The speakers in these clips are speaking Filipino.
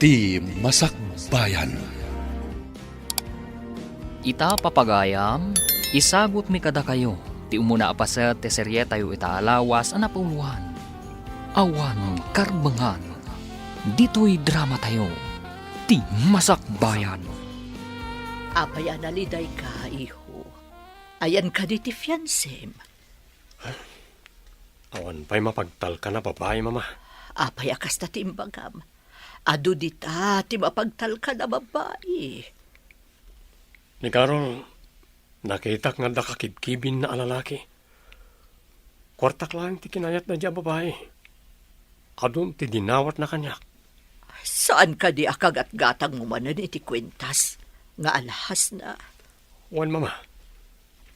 ti Masakbayan. Ita papagayam, isagot mi kada kayo, ti umuna apaset ti serye tayo itaalawas anapuluhan. Awan karbangan, dito'y drama tayo, ti Masakbayan. Apay analiday ka, iho. Ayan ka di ti fiancem. Awan pa'y mapagtal ka na babae, mama. Apay akas na timbagam. Adu dita, ti mapagtal ka na babae. Ni Carol, nakitak nga nakakibkibin na alalaki. Kwartak lang ti kinayat na diya babae. Adun ti dinawat na kanyak. Saan ka di akagat-gatang umanan iti kwentas? Nga alahas na. Wan, mama.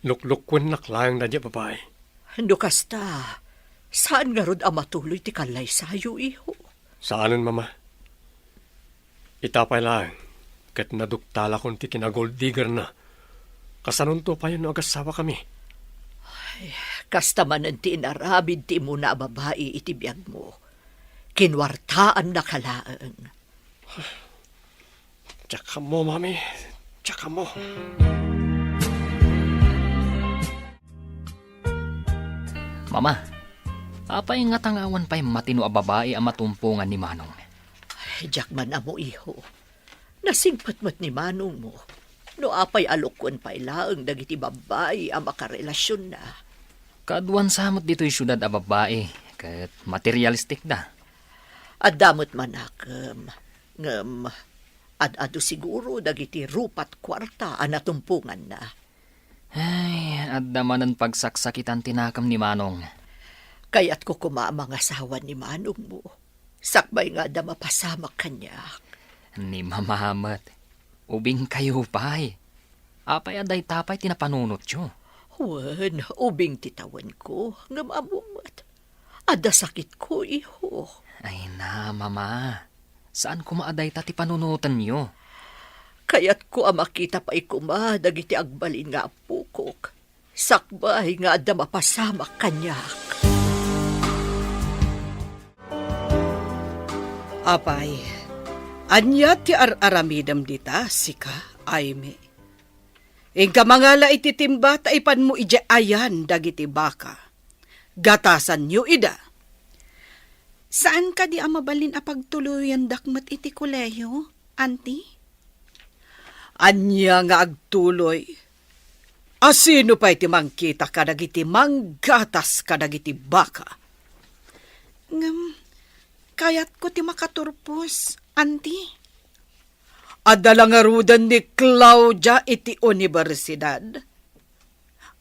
Luklukwen naklayang na diya babae. Hando kasta, saan nga rod matuloy ti kalay sayo, iho? Saanan, mama? Itapay lang. Kat naduktala kon ti kinagold digger na. Kasanun to pa yun agasawa kami. Ay, kasta man ti inarabid ti muna babae iti biyag mo. Kinwartaan na kalaan. Tsaka mo, mami. Tsaka mo. Mama, apay nga tangawan pa'y matino a babae ang matumpungan ni Manong. Ay, jak man amo, iho. Nasingpat-mat ni Manong mo. No apay alukwan pa'y laang dagiti babae ang makarelasyon na. Kaduan samot dito'y syudad a babae, kat materialistik da. At damot manakam, ngam, ad-ado siguro dagiti rupat kwarta ang natumpungan na. Ay, adda manan pagsaksakitan tinakam ni Manong. Kaya't ko kumamang asawa ni Manong mo. Sakbay nga da mapasamak kanya. Ni mamamat, ubing kayo pa'y. Apay aday tapay tinapanunot yo. Wan, ubing titawan ko, ngam amumat. Ada sakit ko, iho. Ay na, mama. Saan kumaaday ta ti panunutan niyo? Kaya't ko makita pa'y kuma, dagiti agbalin nga apukok. Sakbay nga da mapasamak kanyak. Apay, anya ti aramidam dita, sika, ayme. Ingka mangala ititimba, taipan mo ija ayan, dagiti baka. Gatasan nyo ida. Saan ka di amabalin apagtuluyan dakmat iti koleyo, auntie? Anya nga agtuloy. Asino pa iti mangkita kadagiti manggatas kadagiti baka? Kayat ko ti makaturpos, auntie. Adda nga rudan ni Claudia iti universidad.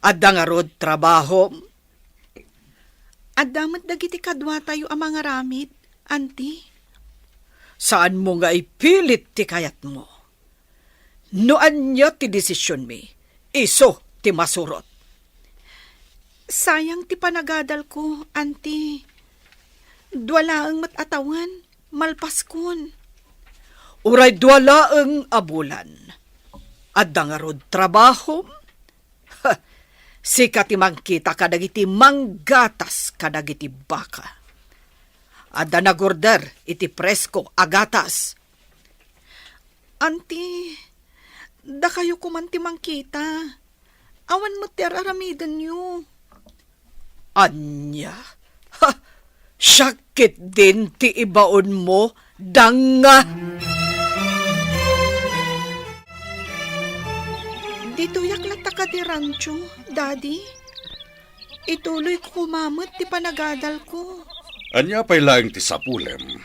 Adda nga rod trabaho. Addamat dagiti kadwa tayo ang mga ramid, auntie. Saan mo nga ipilit ti kayat mo? Noan niya ti desisyon mi, iso ti masurot. Sayang ti panagadal ko, auntie. Dwala ang matatawan, malpaskon. Uray dwala ang abulan. Adda nga rod trabaho. Sika ti mangkita kadagiti manggatas kadagiti baka. Adda nagorder iti presko agatas. Auntie, da kayo kumanti mangkita. Awan mo ti aramidan niyo. Anya? Ha! Syakit din ti ibaon mo, danga! Dito yaklat ka di rancho, daddy. Ituloy ko kumamot ti panagadal ko. Anya pa'y laing ti sapulem.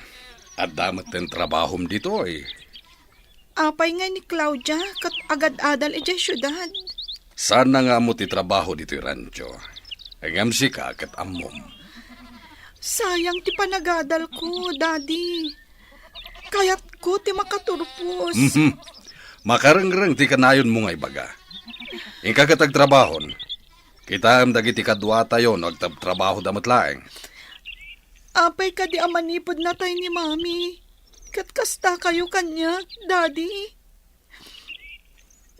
At damat ten trabahom dito eh. Apay nga ni Claudia, kat agad-adal iti syudad. Sana nga mo ti trabaho dito rancho. Engam sika kat amom. Sayang ti panagadal ko, daddy. Kayat ko ti makaturpos. Makarangrang ti kanayon mo nga ibaga. Ingka katag trabahon. Kita am dagiti kadwa tayo nagtrabaho damat laeng. Apay ka di amanipod na tayo ni mami. Katkasta kayo kanya, daddy.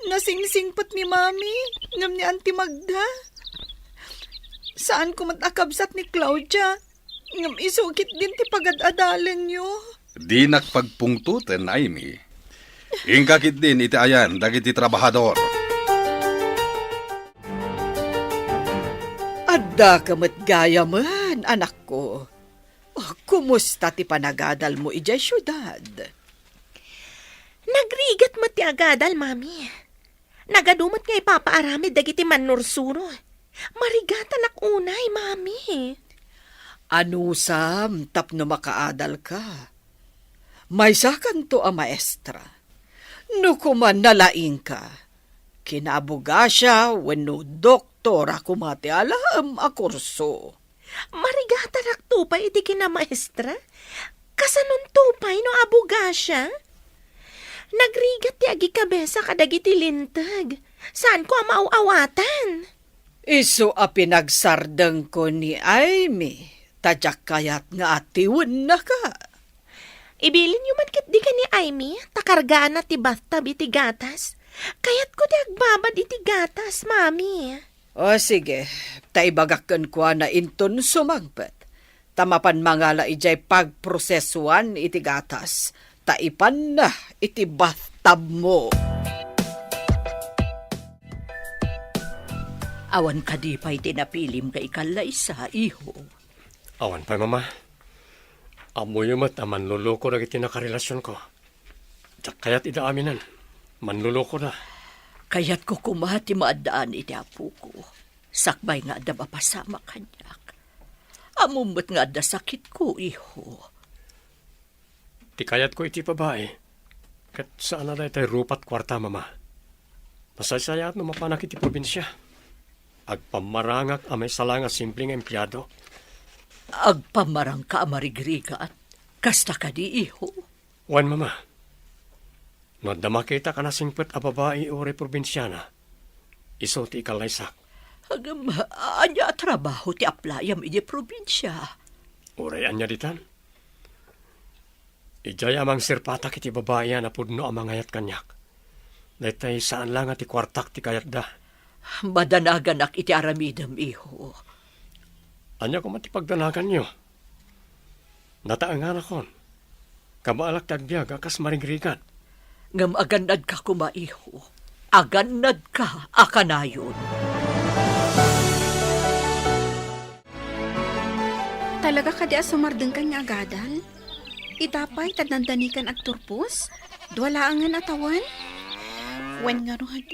Nasingsingpat ni mami, ngam ni Auntie Magda. Saan ko matakabsat ni Claudia, ngam isugit din ti pagad-adalan nyo. Di nakpagpungtuten, Aimee. Ingkakit din iti ayan, dagiti trabahador. Adda kamat gaya man, anak ko. Oh, kumusta ti panagadal mo ijay syudad? Nagrigat mo ti agadal, mami. Nagadumot nga ipapaaramid dagiti manursuro. Marigatan ak unay, mami. Ano sam, tapno makaadal ka? May sakan to a maestra. No kuman nalaing ka. Kinabuga siya wenno doktora kumati alam a kurso. Marigatan ak tupay iti kinamaestra. Kasanon tupay no abuga siya. Nagrigat ti agi kabesa kadagiti lintag. Saan ko mauawatan? Iso a pinagsardeng ko ni Aimee. Tadyak kayat nga atiwan na ka. Ibilin yung man kit di ka ni Aimee. Takargaan na ti bathtub iti gatas. Kayat ko di agbabad iti gatas, mami. O sige, taibagakan ko na inton sumagpet. Tamapan mangala ijay pagprosesuan iti gatas. Taipan na iti bathtub mo. Awan ka di pa'y tinapilim ka ikalaysa, iho. Awan pa, mama. Amoy mat na manluloko na iti nakarelasyon ko. Tsak kaya't ida aminan. Manluloko na. Kaya't ko kumati maadaan iti apo ko. Sakbay nga da mapasama kanyak. Amumot nga da sakit ko, iho. Ti kayat ko iti babae. Kat saan na tayo rupat kwarta, mama. Masasaya at numapanak iti probinsya. Agpamarangak amay salang a simpleng empleyado. Agpamarang ka amarigrigat. Kasta ka di, iho. Wan, mama. No damakita ka na singpet a babae o probinsyana. Iso ti ikalaysak. Agam, anya trabaho ti aplayam iti probinsya. Uray anya ditan. Ijay amang sirpatak iti babae na pudno amang ayat kanyak. Dahil saan lang at ikwartak ti kayat da. Madanaganak iti aramidam, iho. Anya ko matipagdanagan nyo. Nataangan akon. Kamaalak tagbiag akas maringrigan. Ngam agandad ka kuma, iho. Agandad ka akanayon. Talaga ka di asumardeng ka nga agadal? Itapay tadnandanikan at turpos? Duwalaangan atawan? Wen nga rohad.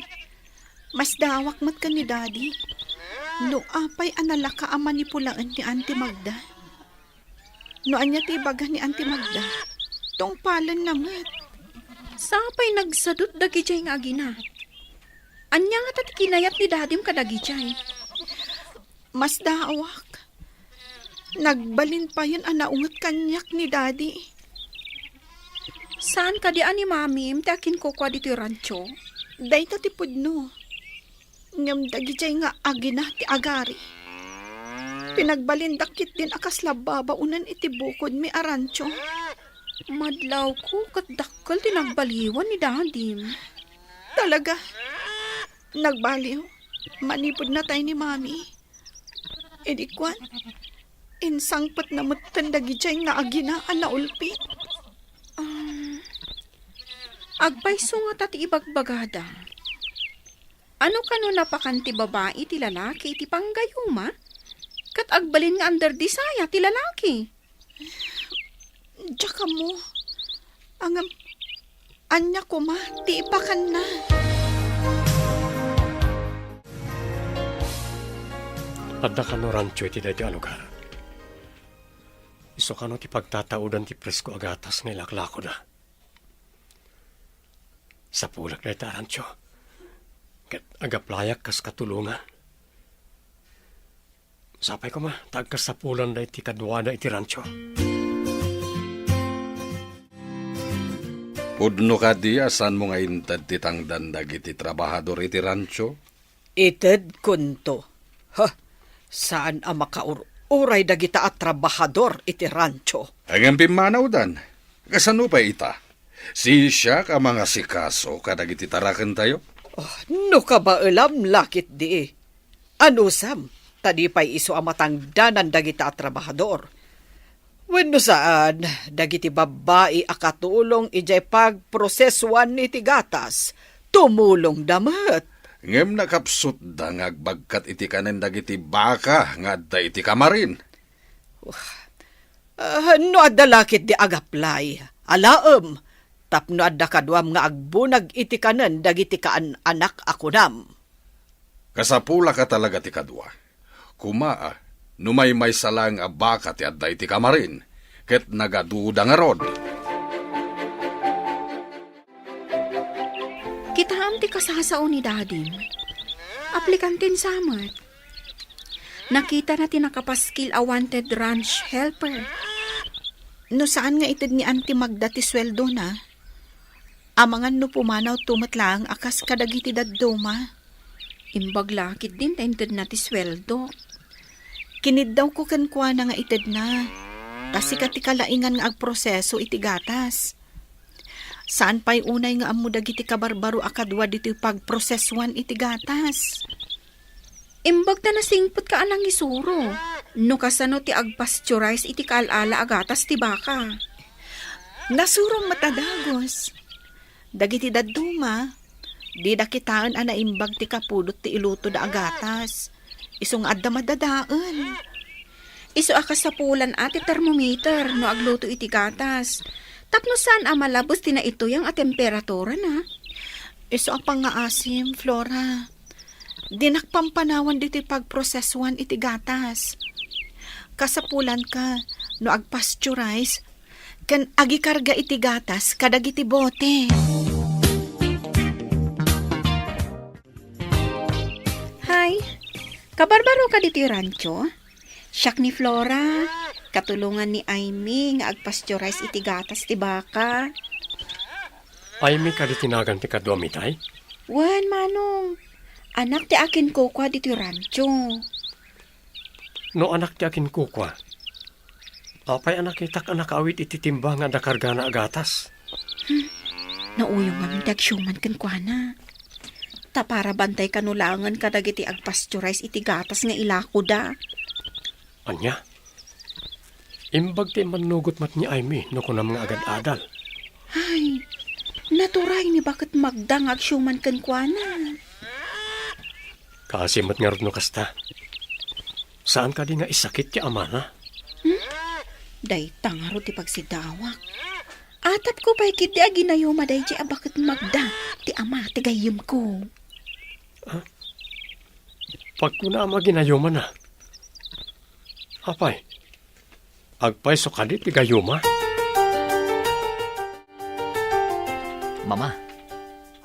Mas dawak mat ka ni daddy. No apay analaka ang manipulaan ni Auntie Magda. No anya tibaga ni Auntie Magda. Tong palan namat. Sapay nagsadot dagi jay nga agina. Anya nga tat kinayat ni dadim kadagi jay. Mas dawak. Nagbalin pa yun anaungat kanyak ni daddy. Saan ka di ani mami? Mtakin ko kwa dito rancho. Day ta tipod no. Ngam dagi jay nga agina ti agari. Pinagbalindakit din akas lababa unan iti bukod mi arancho. Madlaw ko katdakkel ti nagbaliwan ni dadim. Talaga? Nagbaliw? Manipod na tayo ni mami. Edi kwan? Insangpat na matandagi jay nga aginaan na ulpit. Agpayso nga tati ibagbagada. Ano kano napakanti babae ti lalaki iti panggayuma? Kat agbalin nga under disaya ti lalaki. Tsaka mo, angam, anya ko ma, ti ipakan na. Adda ka no rancho iti dahi alugar. Iso ka no ti pagtataudan ti presko agatas nga ilaklako da. Sa pulag na iti rancho. Kat agaplayak kas katulungan. Sapay ko ma, tagkas sa pulan da iti kadwada iti rancho. Pudno ka di, asan mo nga intad titang dandag iti trabahador iti rancho? Ited kunto. Ha, saan ang makauray dagita at trabahador iti rancho? Agang pimanaw dan. Kasano pa ita? Si siya ka mga sikaso kadagiti tarakan tayo? Oh, no ka ba alam lakit di? Ano sam? Tadi pa'y iso ang matangdanan dagita at trabahador. Wenno saan, dagiti babae akatulong ijay pagprosesuan ni tigatas, tumulong damat. Ngem nakapsut da nga agbagkat iti kanen dagiti baka nga adda iti kamarin. No adda lakit di agaplay, alaem, tapno adda kadwam nga agbunag iti kanen dagiti kaan anak akunam. Kasapula ka talaga ti kadwa. Kumaa, numay salang a baka ti adda iti kamarin, ket nagaduda nga rod. Kitaam ti kasasao ni dadim. Aplikantin samat. Nakita na ti nakapaskil a wanted ranch helper. No saan nga itid ni Auntie Magda ti sweldo na? Amangan no pumanaw tumatlang akas kadagiti dadduma. Imbag lakit din taintid na ti sweldo. Kinid daw ko kankwa na nga itid na. Kasi kati kalaingan nga agproseso iti gatas. Saan pa'y unay nga amu dagiti kabarbaro akadwa dito pagprosesuan iti gatas? Imbag na nasingpot ka anang isuro. No kasano ti agpasteurize iti kaalala agatas ti baka. Nasurong matadagos. Dagiti dadduma, di dakitaan ana imbag ti kapudot ti iluto da agatas. Isong adda madadaan. Iso akasapulan ati thermometer no agluto iti gatas. Tapno saan amalabos ti na ito yung temperatura na? Iso ang pangaasim, Flora. Dinakpampanawan dito pagprosesuan iti gatas. Kasapulan ka, no agpasteurize, kan agikarga iti gatas kadag iti bote. Hi, kabarbaro ka dito rancho? Siyak ni Flora. Katulungan ni Aimee nga agpasteurize iti gatas ti baka. Aimee ka di tinagan ti kadwa mitay? Wan, manong. Anak ti akin ko kwa dito rancho. No anak ti akin kukwa. Apay anak itak anak awit iti timba nga dakarga na agatas. Nauyong nga mindag syuman kan kwa na. Ta para bantay kanulangan kadag iti agpasteurize iti gatas nga ilako da. Anya? Imbag ti manugot mat ni Aimee no kunam nga agad-adal. Ay, naturay ni bakit magdang agsyuman kan kwa na. Kasi mat nga no kasta. Saan ka di nga isakit ti ama na? Day tangaro ti pagsidawak. Atap ko pa'y kiti aginayoma day di bakit magda ti ama ti gayim ko. Pag kuna ama ginayoma na. Apay, agpay so kadit ti gayoma. Mama,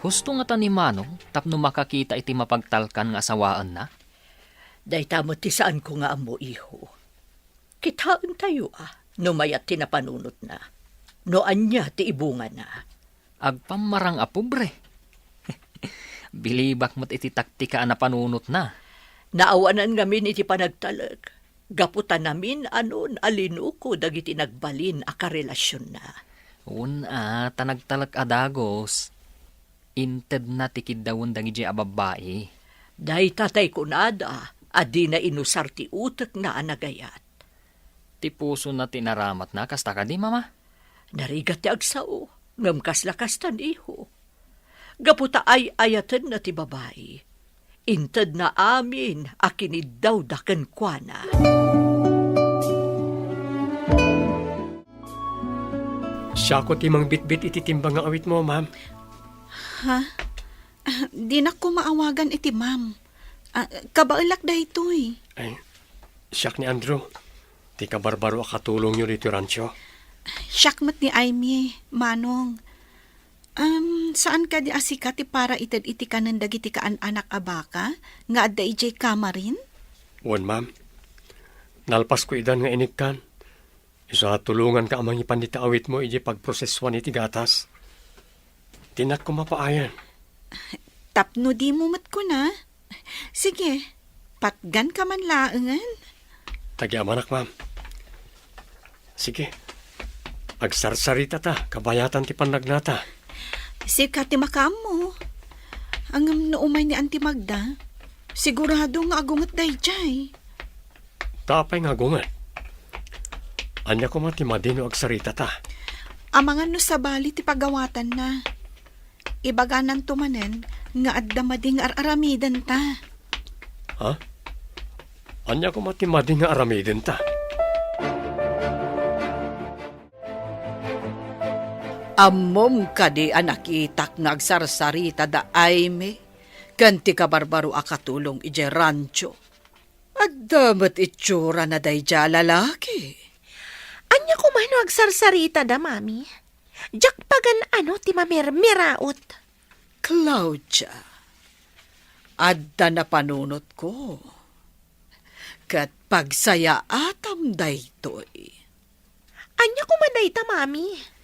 husto nga ta ni Manong tapno makakita iti mapagtalkan nga asawaan na? Dayta mo ti saan ko nga amo, iho. Kitaan tayo no mayat ti napanunot na. No anya ti ibunga na. Agpamarang apobre. Bilibak mo't iti taktika na panunot na. Naawanan ngamin iti panagtalag. Gaputan namin anon alinuko dagiti nagbalin a karelasyon na. Una, tanagtalag adagos. Inted na tikid dawon dagiti ababae. Day tatay ko nada, adi na inusar ti utek na anagayat. Ti puso na tinaramat na kasta ka di, mama? Narigat ti agsao, ngam kaslakastan iho. Gaputa ay ayatan na ti babae. Inted na amin akinid daw daken kwa na. Siya ko timang bitbit iti timbang nga awit mo, ma'am. Ha? Di na ko maawagan iti ma'am. Kabailak da ito eh. Ay, siyak ni Andrew. Ti kabarbaro akatulong nyo dito rancho. Syakmat ni Aimee, Manong. Saan ka di asikati para itad iti kanan dagiti kaan anak abaka? Nga adda ijay kamarin? Wan, ma'am. Nalpas ko idan nga inikkan. Isa tulungan ka amang ipandita awit mo iji pagproseswan iti gatas. Tinak ko mapaayan. Tapno di mo mat ko na. Sige, patgan ka man laangan. Tagyamanak, ma'am. Sige. Agsarsarita ta, kabayatan ti pannagnata. Sika ti makam mo. Ang naumay ni Auntie Magda, sigurado nga agungat day jay. Tapay nga gungan. Anya ko man ti madino agsarita ta. Amangan no sa bali ti pagawatan na. Ibaganan tumanen nga adda mading aramidan ta. Ha? Anya ko man ti mading nga aramidin ta. Ammom kadi anakitak nga agsarsarita da Aime, ganti ka barbaro akatulong ije rancho. At damat itsura na dayja lalaki. Anya ko man agsarsarita da, mami. Jak pagan ano ti mamirmiraot. Claudia, adda na panunot ko. Kat pagsaya atam daytoy. Anya ko man dayta, mami.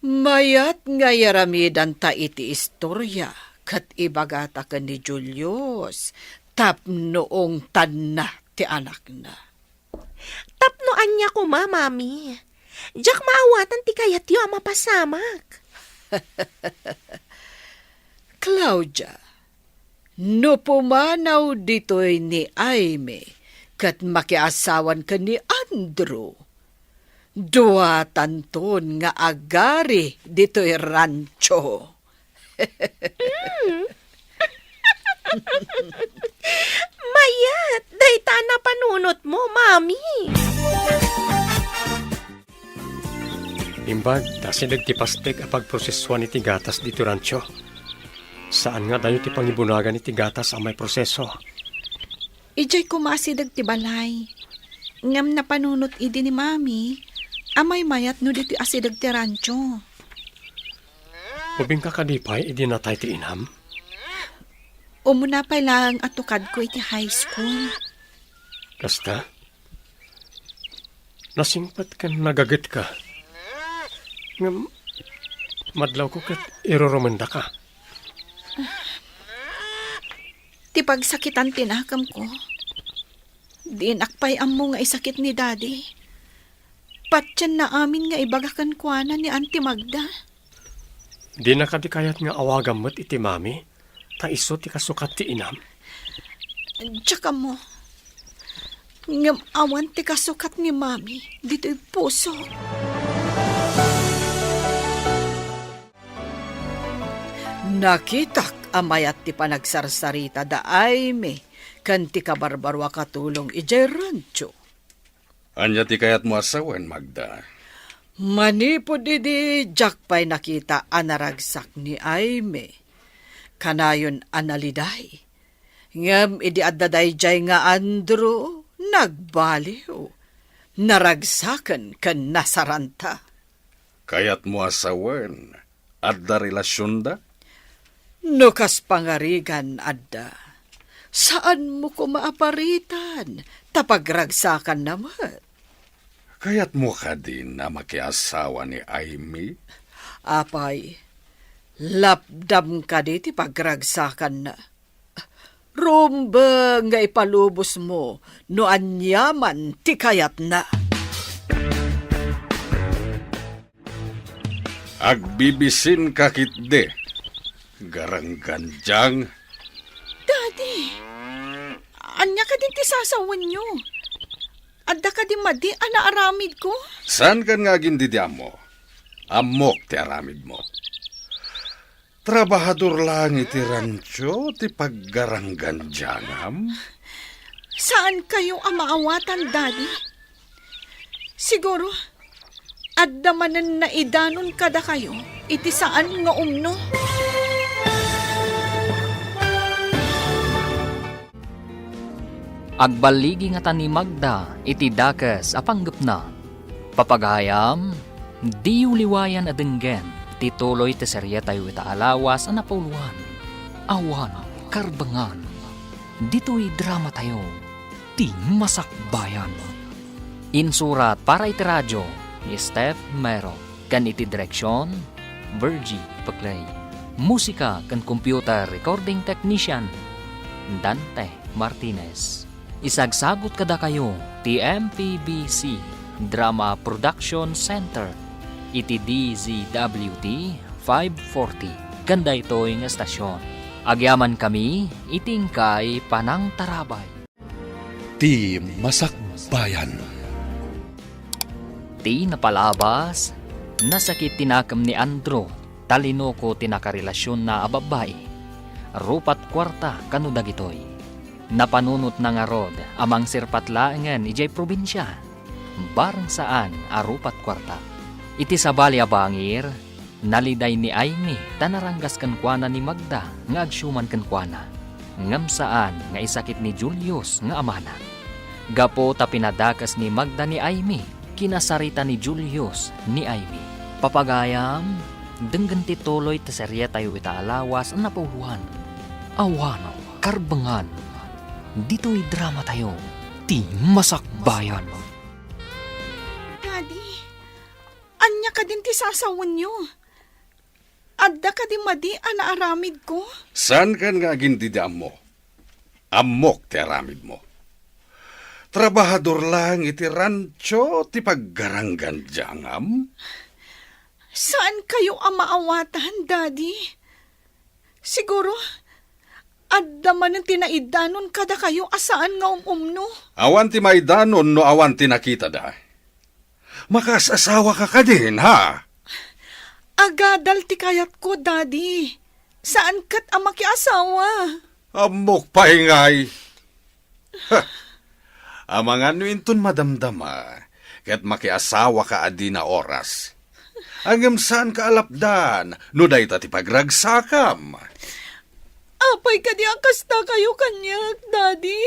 Mayat nga yaramidan ta iti istorya, kat ibagata ka ni Julius, tapnoong tanna ti anak na. Tapno anya ko mami. Jak maawatan ti kayat yu ang mapasamak. Claudia, no pumanaw dito'y ni Aime, kat makiasawan ka ni Andrew. Dua tanton nga agari dito'y rancho. Mayat, dayta na panunot mo, mami. Imbag, dasi nagtipastek a pagproseswan iti gatas dito rancho. Saan nga dayo ti pangibunagan iti gatas ang may proseso? Ijay kumasidag ti balay. Ngam na panunot idi ni mami, amay mayat no dito asidag ti rancho. Ubing ka kadipay, idi natay ti inam. Umuna pa lang atukad ko iti high school. Kasta? Nasingpat ka nagagat ka. Ngam, madlaw ko kat iroromenda ka. Ti pagsakitan tinakam ko. Di nakpay ammo nga isakit ni daddy. Patyan na amin nga ibagakan kuana ni Auntie Magda. Di na kadikayat nga awagam mo't iti mami, ta iso ti kasukat ti inam. Tsaka mo, ngam awan ti kasukat ni mami, dito'y puso. Nakitak amayat ti panagsarsarita da Aime, kanti ka barbarwa katulong ije rancho. Anya ti kayat mo asawan, Magda. Manipod idi jakpay nakita anaragsak ni Aime. Kanayon analiday. Ngam idi addaday jay nga Andrew, nagbaliw. Naragsakan kan nasaranta. Kayat mo asawan, adda relasyon da? Nukas pangarigan, adda. Saan mo ko maaparitan? Tapagragsakan naman. Kayat mo ka din na makiasawa ni Aimee? Apay, lapdam ka di ti pagragsakan na. Rumba nga ipalubos mo, no anyaman ti kayat na. Agbibisin kakitde, garangganjang. Daddy, anya ka din ti sasawan nyo. Adda ka di madi, anaaramid ko. San kan nga gindidyam mo? Amok ti aramid mo. Trabahador lang iti rancho, ti paggarangganjangam. Saan kayo ang maawatan, Daddy? Siguro, adda manan na idanon kada kayo, iti saan nga umno? Agbaligi nga ni Magda iti dakes apanggap na. Papagayam, di uliwayan adenggen, tituloy ti serye tayo ita alawas a napuluhan. Awan, karbangan, dito'y drama tayo, ti masakbayan. Insurat para iti radyo ni Steph Mero, kan iti direksyon, Virgie Paclay. Musika kan computer recording technician, Dante Martinez. Isagsagot kada kayo ti MPBC Drama Production Center iti DZWT 540 kanda ito'y nga estasyon. Agyaman kami iting kay Panang Tarabay. Ti Masakbayan. Ti napalabas, nasakit tinakam ni Andrew, talino ko tinakarelasyon na ababay. Rupat kwarta kano dagitoy. Napanunot na nga rod, amang sirpatlaangan ijay probinsya. Barang saan arupat kwarta. Iti sabali abangir, naliday ni Aimee tanaranggas kankwana ni Magda nga agsyuman kankwana. Ngam saan nga isakit ni Julius nga amana. Gapo ta pinadakas ni Magda ni Aimee, kinasarita ni Julius ni Aimee. Papagayam, denggan ti tuloy ta serye tayo itaalawas ang napuluhan. Awano, karbangan, dito'y drama tayo, ti masakbayan. Daddy, anya ka din ti sasawan nyo. Adda ka din madi anaaramid ko. Saan kan nga gindidaam mo? Amok ti aramid mo. Trabahador lang iti rancho ti paggaranggan jangam. Saan kayo ang maawatan, Daddy? Siguro, adda man ang tinaidanon kada kayo asaan nga umumno. Awan ti maidanon no awan ti nakita da. Makasasawa ka din, ha? Agadal ti kayat ko, Daddy. Saan kat ang makiasawa? Amok paingay. Ha! Amangan no inton madamdama, kat makiasawa ka adi na oras. Angam saan ka alapdan, no day ti pagragsakam. Apay ka di akasta kayo kanyak, Daddy.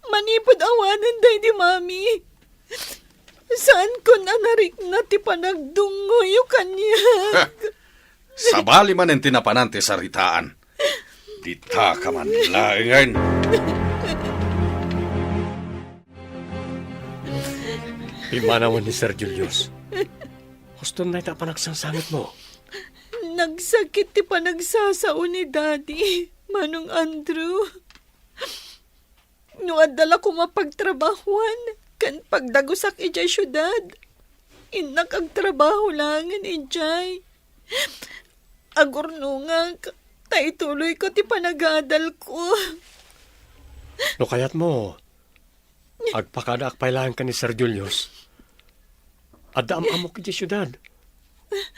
Manipod awanan day di Mami. Saan ko nanarik na ti panagdungoy yung kanyak? Sabali man ang tinapanan ti saritaan. Dita ka man laingan. Imanawan ni Sir Julius. Gusto na ita panagsangsangit mo. Nagsakit ti panagsasao ni Daddy, Manong Andrew. No adala ko mapagtrabahuan, kan pagdagusak ijay syudad. Inak ang trabaho langan ijay. Agurno nga, taituloy ko ti panagadal ko. No kayat mo, agpakada akpailahan ka ni Sir Julius. Adda amok iti syudad.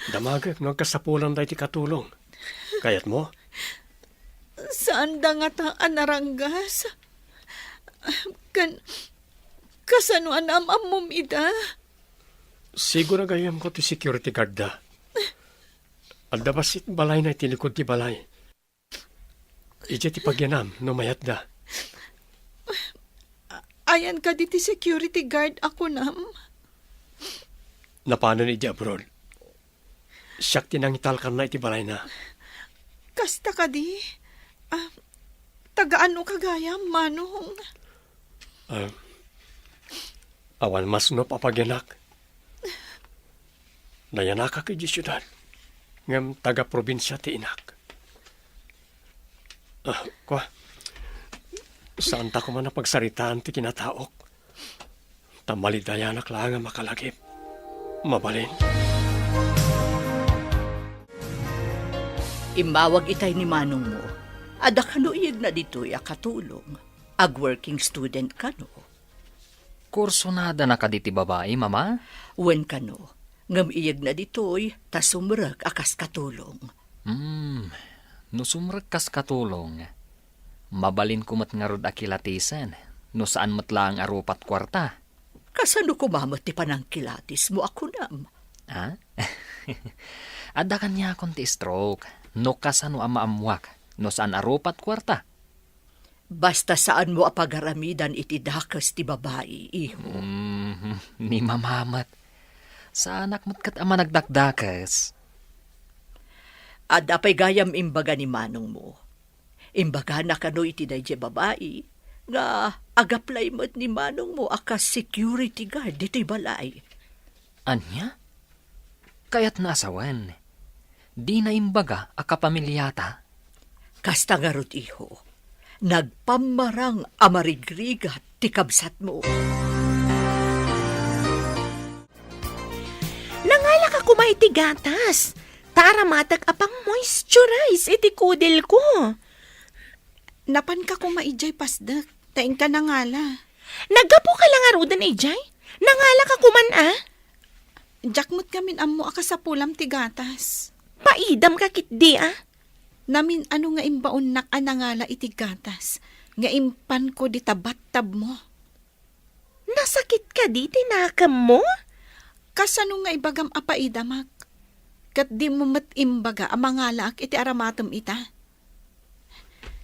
Damagag no kasapulan dahi ti katulong. Kayat mo? Saan da nga taan naranggas? Kasanuan amom ida? Siguro gayam ko ti security guard da. Adda basit balay na itilikod ti balay. Ije ti pagyanam no mayat da. Ayan ka di ti security guard ako nam. Napano ni ije abroad. Siyak tinangital ka na iti balay na. Kasta ka di? Tagaan o kagaya, Manong? Awan mas no papagyanak. Nayanak ka kay syudad. Ngam taga-probinsya ti inak. Saan ta ko man napagsaritaan ti kinataok? Tamalidayanak lang ang makalagip. Mabalin. Imawag itay ni Manong mo. Ada kanuig na dito'y akatulong. Ag-working student ka no. Kursonada na kaditi babae, mama? Wen ka no. Ngam iyag na dito'y tasumrag akas katulong. No sumrag kas katulong. Mabalin kumat nga rod akilatisan. No saan matlang arupat kwarta. Kasano kumamot ti panangkilatis mo ako nam? Ha? Ada kanya akong ti stroke. No kasano ang maamwak. No saan arupat kwarta. Basta saan mo apagaramidan iti dakas ti babae, iho. Ni mamamat. Sa anak matkat ama nagdakdakas. Ada pa'y gayam imbaga ni Manong mo. Imbaga na kano iti dayje babae, nga agaplay mo't ni Manong mo akas security guard dito'y balay. Anya? Kaya't nasawan. Di na imbaga akapamilyata. Kasta nga rod, iho. Nagpamarang amarigrigat ti kabsat mo. Nangala ka kumay iti gatas. Tara matag apang moisturize iti kudil ko. Napan ka kumaijay pasdak. Tain ka na ngala. Nagapo ka lang arudan ijay. Nangala ka kuman Jakmut kamin ammo aka sa pulam ti gatas. Paidam ka kit di Namin ano nga imbaon nak anangala iti gatas. Nga impan ko di tabat-tab mo. Nasakit ka di, tinakam mo? Kasano nga ibagam apaidamak? Kat di mo imbaga amangala ak iti aramatom ita.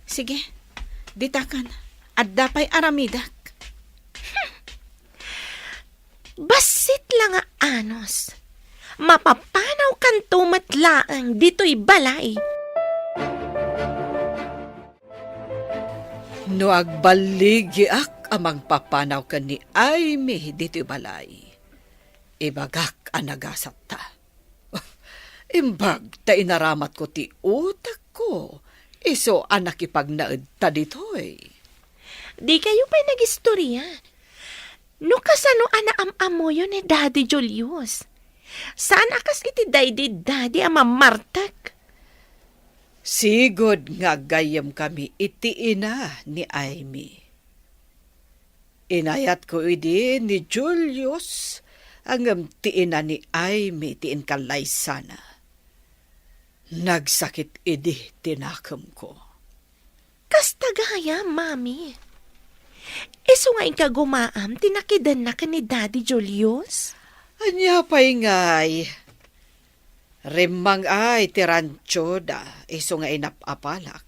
Sige, ditakan. At dapay aramidak. Basit lang nga anos. Mapapanaw kan tumatlaang dito'y balay. No agbaligi-ak amang papanaw ka ni Aimee dito'y balay. Ibagak anagasat ta. Imbag ta inaramat ko ti utak ko. Iso anak ipagnaed ta dito'y. Di kayo pa'y nag-istorya. No kasano anaam-amo yun ni Daddy Julius? Saan akas iti daddy ama Martak? Sigod nga gayam kami iti ina ni Aimee. Inayat ko idi ni Julius ang ti ina ni Aimee tiin kalay sana. Nagsakit idi tinakam ko. Kastagaya, mami. Iso nga ika gumaam, tinakidan na ka ni Daddy Julius? Anya pa'y ngay. Rimang ay tirancho da, iso nga inapapalak.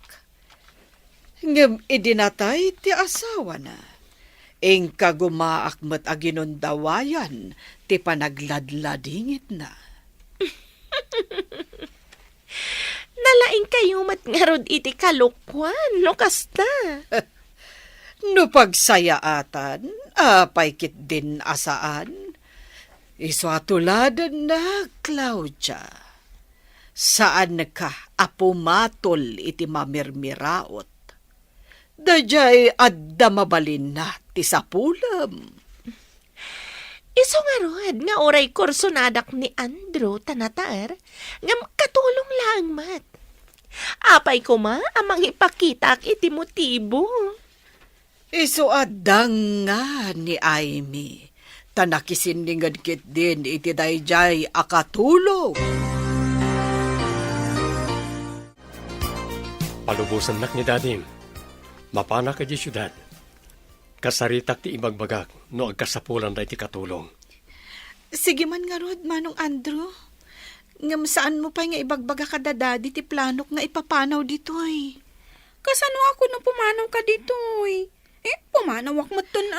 Ngem idinatay ti asawa na. Ingka gumaak mat aginundawayan, ti panagladladingit na. Nalaing kayo mat ngarod iti kalukwan, no kasta? No pagsayaatan, apay kit din asaan. Iso atuladan na, Claudia. Saan ka apumatol iti mamirmiraot? Dajay adda mabalin na ti sapulam. Iso nga rod, nga oray kursunadak ni Andrew tanatar, ngam katulong lang mat. Apay ko ma, amang ipakita iti motibo. Iso adang nga ni Aimee. Tanakisiningad kit din iti dayjay akatulong. Palubusan nak ni Daddy. Mapana ka di syudad. Kasaritak ti ibagbagak no agkasapulan da iti katulong. Sige man nga rod, Manong Andrew. Ngam saan mo pa nga ibagbaga ka dadadi ti planok nga ipapanaw ditoy. Kasano ako na pumanaw ka ditoy? Pumanawak mo ton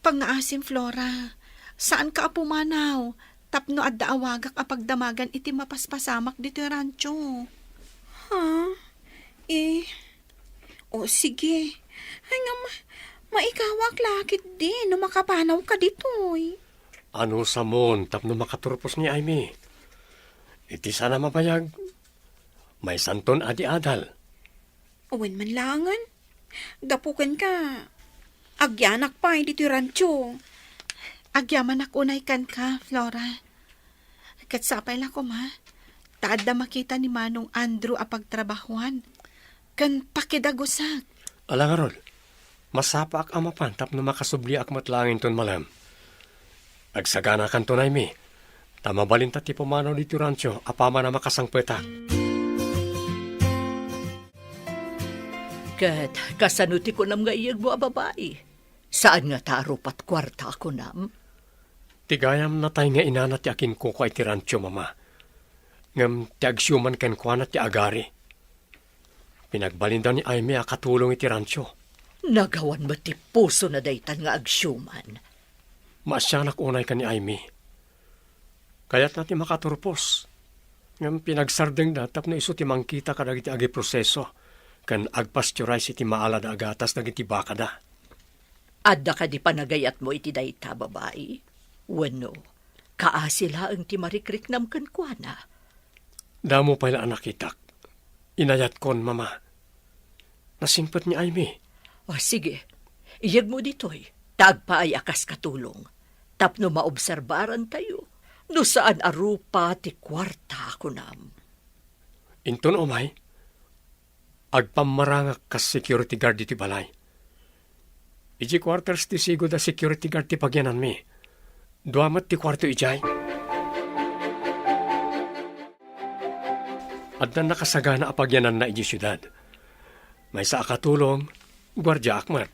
Pangaasim, Flora. Saan ka pumanaw? Tapno adda awagak apagdamagan iti mapaspasamak dito rancho. Ha? O sige. Ay nga maikawak lakit din no makapanaw ka ditoy. Ano sa mon tapno makaturpos ni Aimee? Iti sana mabayag. May santon adi adal. Uwan man langan. Dapukan ka. Agyanak pa, hindi ti rancho. Agyaman unay kan ka, Flora. Katsapay lang ko, ma. Taad na makita ni Manong Andrew apagtrabahuan. Kan pakidagusak. Alang arol, masapa ak amapantap na makasubli ak matlangin ton malam. Agsagana kan ton Aimee. Tamabalin ta ti pumanaw dito rancho, apama na makasangpetak. Kat kasanuti ko nam nga iyag mo a babae. Saan nga tarupat kwarta ako nam? Tigayam na tayo nga inana ti akin ko kwa iti rancho, mama. Ngam ti agsyuman ken kwa na ti agari. Pinagbalinda ni Aimee akatulong iti rancho. Nagawan mo ti puso na daytan nga agsyuman. Maasyanak unay ka ni Aimee. Kaya't nati makaturpos. Ngam pinagsardeng datap na iso ti mangkita kadag iti agi proseso. Kan agpasteurize iti maalad agatas dagiti baka da. Adda ka di panagayat mo iti dayta babae? Wano, kaasila ang ti marikrik nam kan kuana. Damo pala anak itak. Inayat kon, mama. Nasingpat ni Aimee. O sige, iyag mo ditoy. Tagpa ay akas katulong. Tapno maobserbaran tayo. No saan arupa ti kwarta ako nam. Inton umay, agpamarangak kas security guard iti balay. Iji quarters ti sigo da security guard ti pagyanan mi. Duamat ti kwarto ijay. At na nakasagana apagyanan na iji syudad. May sa akatulong, gwardya akmat.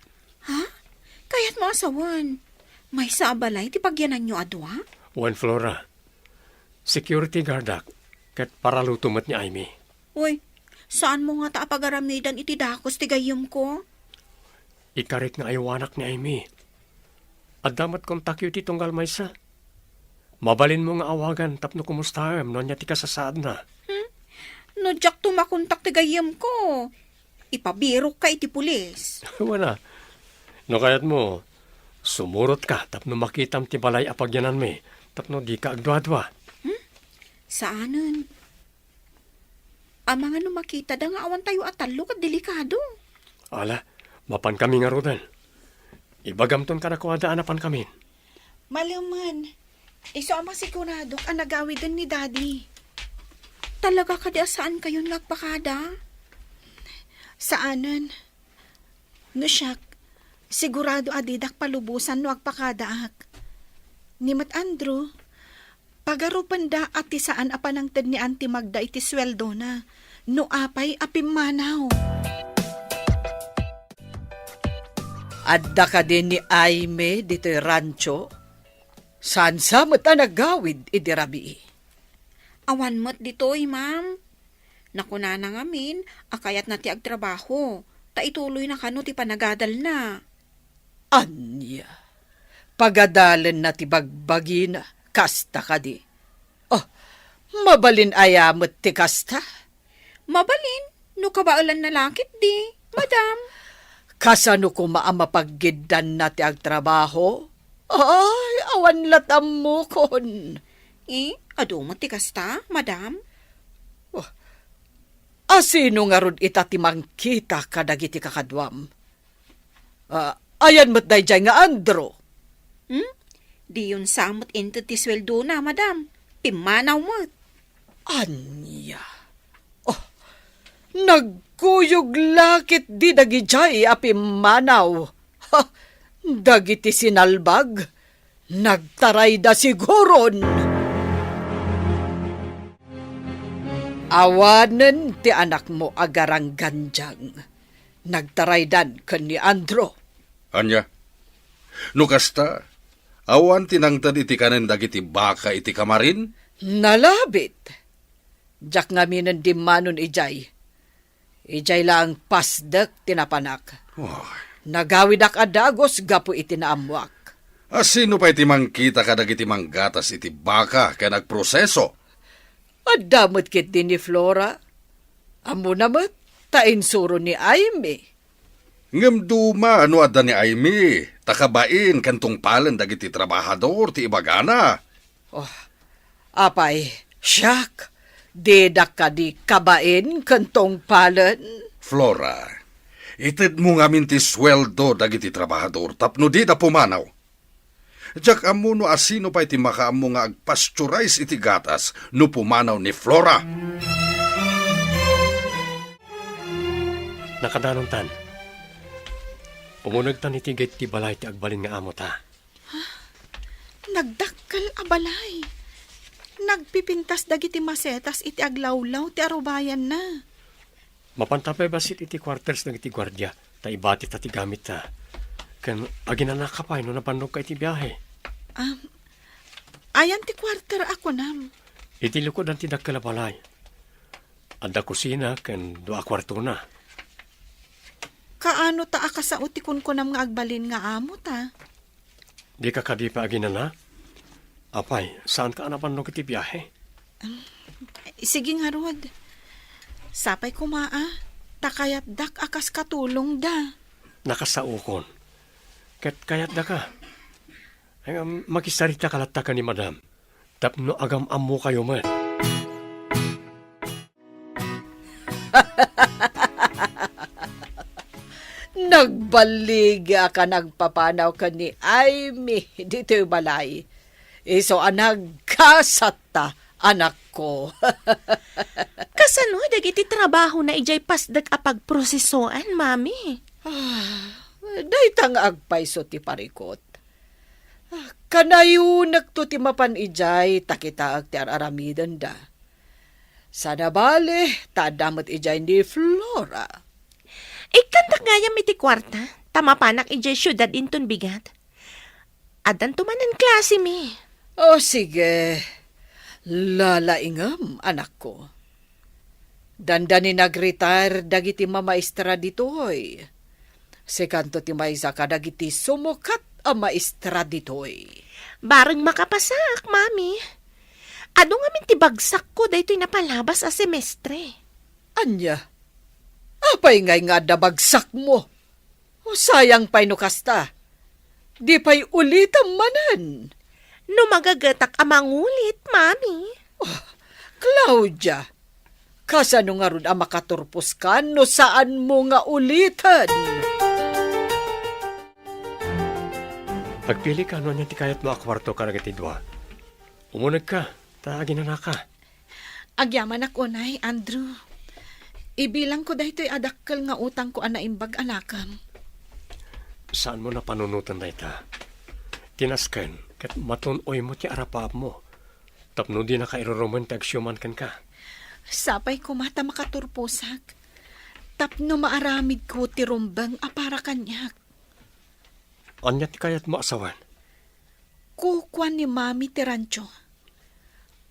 Kaya't mo asawan. May sa abalay, ti pagyanan nyo adwa? Juan Flora. Security guard ak. Kat para lutumat ni Aimee. Uy, saan mo nga taapag-aramidan iti dakos ti gayam ko? Ikarit nga ayawanak ni Aimee. At damat kontak yu ti tunggal maysa. Mabalin mo nga awagan tapno kumustaham no niya ti kasasaad na. No, Jack, tumakontak ti gayam ko. Ipabirok ka iti pulis. Wala. No kayat mo, sumurot ka tapno makitam ti balay apagyanan mi. Tapno di ka agdwa-dwa. Saanan? Ang mga makita da nga awan tayo atalo kat delikado. Ala, mapan kami nga rodan. Ibagamton ka na kuwadaan apan kami. Malaman. Iso ang masigurado ang nagawidan ni Daddy. Talaga ka di saan kayo nagpakada? Saanan? No, siyak. Sigurado adidak palubusan no agpakadaak. Ni Mat Andrew, pagarupan da at saan apanangtad ni Auntie Magda iti sweldo na. No apay apimanaw. Adda ka din ni Aimee dito'y rancho. Saan sa mata nagawid iti rabii? Awan mo't dito'y, ma'am. Nakuna na ngamin, akayat na ti agtrabaho. Ta ituloy na kano ti panagadal na. Anya, pagadalan na ti bagbagina, kasta ka di. Oh, mabalin ayamot ti kasta. Mabalin, no kabaulan na lakit di, madam. Kasano ko maamapaggidan na ti agtrabaho? Ay, awan latam mo kon. Ado mo ti kasta, madam? Asino nga rod itatimang kita kadagiti kakadwam? Ayan mo't dayjay nga Andro. Di yun samot into ti sweldo na, madam. Pimanaw mo't. Anya. Oh, nagkuyog lakit di dagijay apimanaw. Ha, dagiti sinalbag. Nagtaray da siguron. Awanen ti anak mo agarang ganjang. Nagtaraydan kan ni Andro. Anya, no kasta, awan tinangtad iti kanen dagiti baka iti kamarin? Nalabit. Jak ngamin di manon ijay. Ijay lang pasdak tinapanak. Nagawid ak adagos gapo iti naamwak. Asino pa iti mangkita kadagiti manggatas iti baka kaya nagproseso? Adamot kit din ni Flora. Amo namat, tainsuro ni Aimee. Ngem duma ano adda ni Aimee, takabain kantong palan dagiti trabahador ti ibagana. Apay, siyak, dedak ka di kabain kantong palan. Flora, ited mo ngamin ti sweldo dagiti trabahador tapno di da pumanaw. Jak amo no asino pa iti makaamo nga agpasturize iti gatas no pumanaw ni Flora. Nakadanon tan. Umunag tan iti gate ti balay ti agbalin nga amo ta. Nagdakkel abalay. Nagpipintas dagiti masetas iti aglawlaw ti arubayan na. Mapantapay basit iti quarters ng iti gwardya. Ta ibati ta ti gamit ta. Kan aginanak ka pa no napanog ka iti biyahe. Ayan ti quarter ako nam. Iti lukod ang tidak kalabalay. Adda kusina kan doa kwarto na. Kaano ta akasao ti kunkunam nga agbalin nga amo ta? Di ka kadipa aginana? Apay, saan ka napanog iti biyahe? Sige nga rod. Sapay kumaa. Takayat dak akas katulong da. Nakasaukon. Ket kayat da ka. Ay, makisarita kalatta ka ni madam. Tapno agam amo kayo man. Nagbaliga ka nagpapanaw ka ni Aimee dito'y balay. Iso nagkasata anak ko. Kasano dagiti trabaho na ijay pasdag apag prosesoan, mami? Dayta nga agpayso ti parikot. Kanayo nagto ti mapan ijay takitaag ti araramidan da. Sana bale, tadamot ijay ni Flora. Ikantak ngayam iti kwarta, tamapanak ijay syudad inton bigat. Adan tumanan klase mi. O sige, lalaingam anak ko. Dandani nag-retire dagiti mamaestra ditoy. Sekanto ti maysa ka dagiti sumukat a maestra ditoy. Bareng makapasak, mami. Ano nga min ti bagsak ko daytoy napalabas a semestre. Anya, apay ngay nga dabagsak mo. O sayang pa'y no kasta. Di pa'y ulitam manan. No magagatak amangulit, mami. Claudia, kasano nga ron ang makaturpos ka no saan mo nga ulitan? Pagpili ka, ano niya ti kayat mo akwarto ka nagatidwa. Umunag ka, taagin na ka. Agyaman ako, Nay, Andrew. Ibilang ko dahito'y adakkel nga utang ko anaimbag anakam. Saan mo na panunutan na ita? Tinaskan, kat matunoy mo ti arapap mo. Tapno di na kairuruman ti agsyoman kan ka. Sapay ko mata makaturposak. Tapno maaramid ko ti rumbang apara kanyak. Anya ti kayat mo asawan? Kukwan ni Mami ti rancho.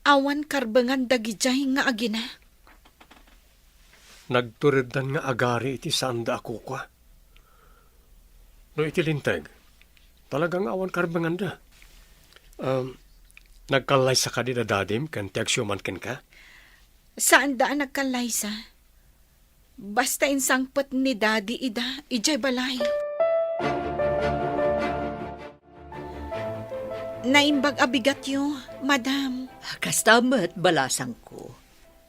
Awan karbangan dagijay nga agina. Nagturidan nga agari iti sanda ako kwa. No iti lintag, talagang awan karbangan da. Nagkalay sa kadida dadim kan ti agsyoman kan ka? Saan daan nagkalaysa? Basta insangpet ni Daddy ida, ijay balay. Naimbag abigat yo, madam. Kastamat balasang ko.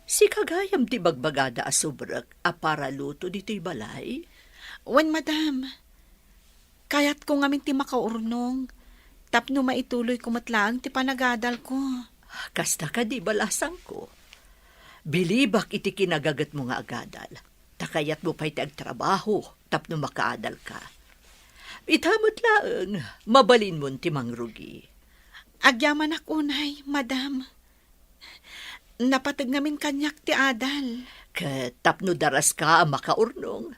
Si kagayam ti bagbagada asubrak apara luto dito'y balay. Wen, madam. Kayat ko ngamin ti makaurnong. Tapno maituloy kumatlaang ti panagadal ko. Kasta ka di balasang ko. Bilibak iti kinagagat mo nga agadal. Takayat mo pa'y agtrabaho tapno makaadal ka. Itamot laang, mabalin mo ti mangrugi. Agyaman ako, Nay, madam. Napatag namin kanyak ti adal. Tapno daras ka ang makaurnong.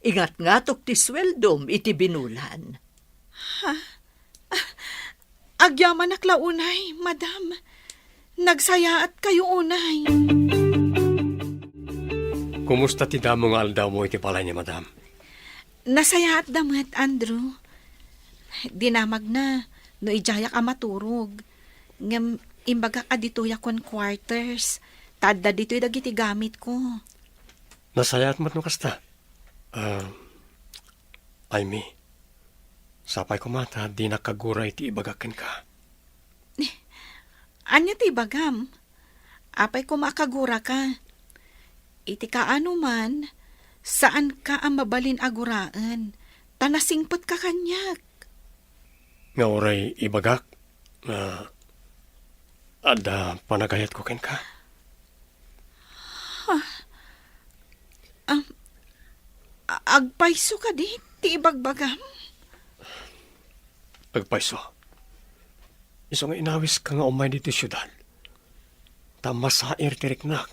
Ingat nga tok ti sweldom iti binulan. Agyaman akla unay, madam. Nagsayaat kayo unay. Kumusta ti damo nga aldaw mo iti palay ni madam? Nasayaat damat, Andrew. Dinamag na, no ijayak a maturog. Ngam imbaga ka dito'y akon quarters. Tadda dito'y dagiti gamit ko. Nasayat mo't no kasta? Aimee, sapay ko mata, di nakaguray ti ibagakin ka. Anya ti bagam? Apay ko makagura ka. Iti kaano man, saan ka ang mabalin aguraan? Tanasingpot ka kanyak. Nga oray ibagak, ada panagayat ko ken ka. Agpayso ka di, ti ibagbagam. Agpayso. Iso nga inawis ka nga umay dito syudad. Tamasair tiriknak,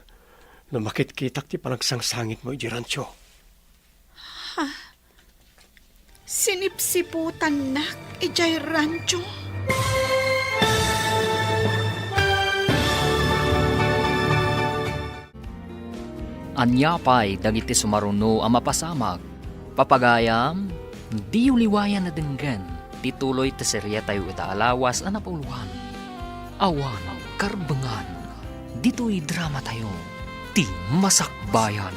na makitkitak ti panagsangsangit mo ijirancho. Sinipsiputan nak, ijay rancho. Anyapay dagiti sumaruno ang mapasamag. Papagayam, di uliwayan na denggan. Tituloy ti serya tayo itaalawas ang napuluhan. Awanang karbangan. Dito'y drama tayo. Ti Masakbayan.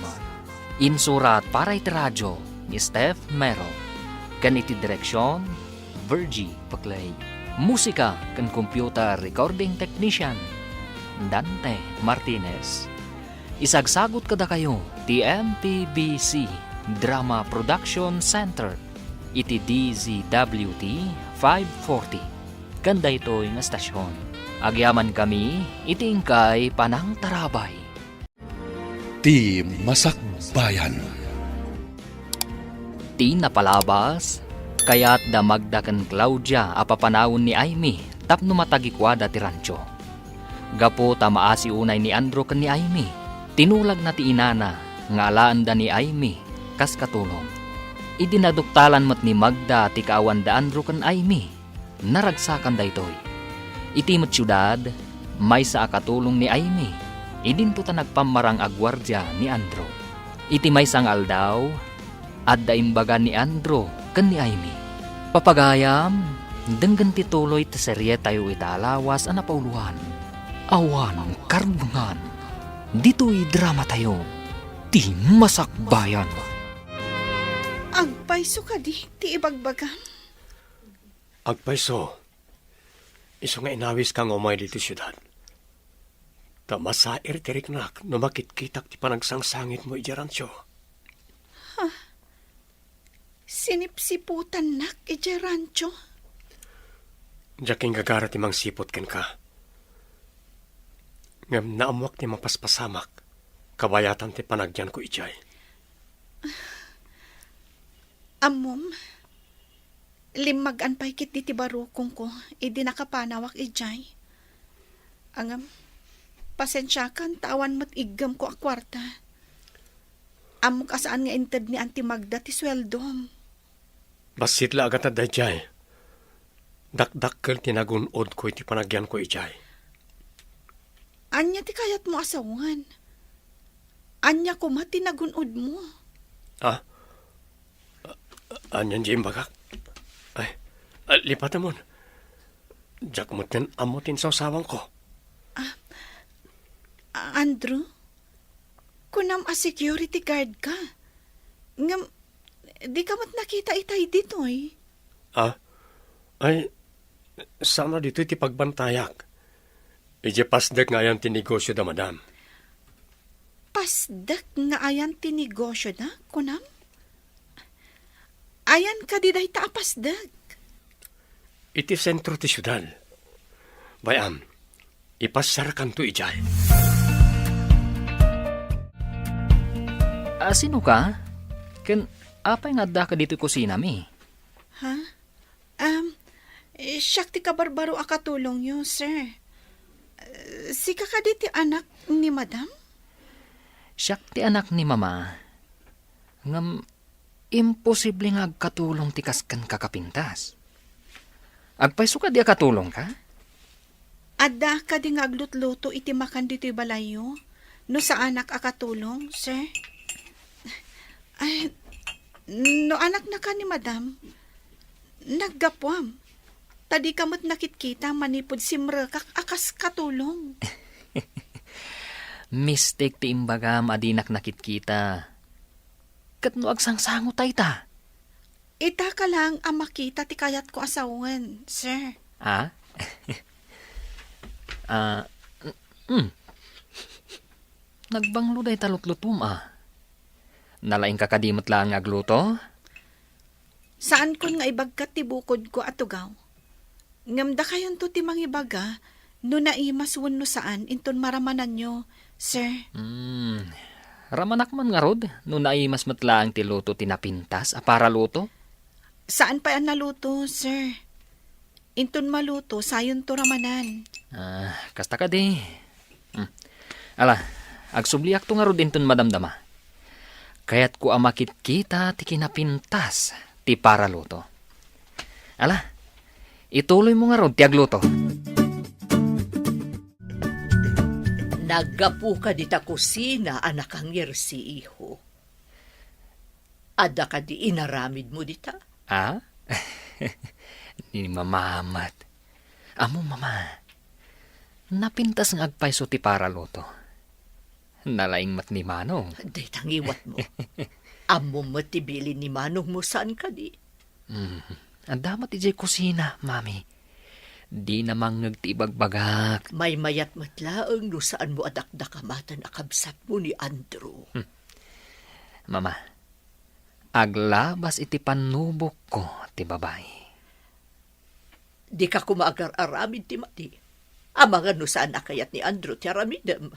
Insurat para iti radyo ni Steph Mero. Ganiti direksyon, Virgie Paclay. Musika kan computer recording technician, Dante Martinez. Isagsagot kada kayo, TMPBC Drama Production Center, iti DZWT 540. Kanda ito yung estasyon. Agyaman kami, itingkay panang tarabay. Ti Masakbayan. Iti napalabas, kaya't damagda kan Claudia apapanawon ni Aimee tapno matagikwada ti rancho. Gapo tamaasi unay ni Andrew kan ni Aimee, tinulag na ti inana nga alaan da ni Aimee kas katulong. Idinaduktalan mat ni Magda ti kaawan da Andrew kan Aimee, naragsakan da itoy. Iti met syudad, may sa akatulong ni Aimee, idinto ta nagpamarang agwardya ni Andrew. Iti may sang aldaw, adda imbaga ni Andrew kan ni Aimee. Papagayam, denggan ti tuloy ti serye tayo italawas ang napauluhan. Awan karbangan, dito'y drama tayo, ti masakbayan. Agpayso ka di, ti ibagbagan. Agpayso, iso nga inawis kang umay dito syudad. Tamasair tiriknak no makitkitak ti panagsangsangit mo ijaransyo. Sinipsiputan nak, ije rancho. Diyaking gagara ti mang sipot ken ka. Ngam naamwak ti mapaspasamak, kabayatan ti panagyan ko ijay. Amom, limagan pa'y kit di barukong ko, idi nakapanawak ijay. Angam, pasensya kan, tawan mat igam ko akwarta. Amok asaan nga inted ni Auntie Magda ti sweldom. Basit la agad at dayjay. Dakdakkel tinagunod ko iti panagyan ko ijay. Anya ti kayat mo asawan. Anya ko mati nagunod mo. Anyan di imbagak. Ay, lipatan mo. Diyak mo tin amutin sa usawang ko. Andrew, kunam a security guard ka. Ngam, di ka mat nakita itay ditoy. Ay, sana dito iti pagbantayak. Ije pasdek nga yan tinegosyo da madam. Pasdak nga ayan tinegosyo na, kunam? Ayan ka di dahi taapasdag. Iti sentro ti syudad. Bayam, ipasarakan to ijay. Sino ka? Ken, apay nga da ka dito kusina mi? Ha? Siyak ti kabarbaro akatulong yun, sir. Sika ka di ti anak ni madam? Siyak ti anak ni mama. Ngam, imposible nga agkatulong ti kaskan kakapintas. Agpayso ka di akatulong ka? Adda ka di nga aglutluto iti makan dito'y balayo? No sa anak akatulong, sir? Ay, no anak na ka ni madam, naggapwam. Tadi kamot nakitkita manipod si mrekak akas katulong. Mistake ti imbagam adinak nakitkita. Kat no agsangsango tay ta. Ita ka lang ang makita ti kayat ko asawan, sir. Ha? Nagbanglo day talutlutum Nalaing kakadimot lang agluto? Saan kon nga ibagkat ti bukod ko atugaw? Ngamda kayon to ti mangibaga, no naimas no saan inton maramanan nyo, sir. Ramanak man nga rod, no naimas matlaang ti luto tinapintas, para luto? Saan pa ang naluto, sir? Inton maluto, sayon to ramanan. Kasta ka di. Ala, agsubliak to nga rod inton madamdama. Kaya't ko amakit kita ti kinapintas, ti para luto. Ala, ituloy mo nga rod ti agluto. Naggapu ka di ta kusina, anak ang si iho. Ada ka di inaramid mo di ta? Ni mamamat. Amo mama, napintas ng agpayso ti para luto. Nalaing mat ni Manong. Day tangiwat mo. Amo matibili ni Manong mo saan ka di? Ang damat ijay kusina, mami. Di namang nagtibagbagak. May mayat matlaang no saan mo adakdakamatan akabsat mo ni Andrew. Mama, aglabas iti panubok ko ti babae. Di ka kumaagar-aramid ti mati. Amangan no saan akayat ni Andrew ti aramidem.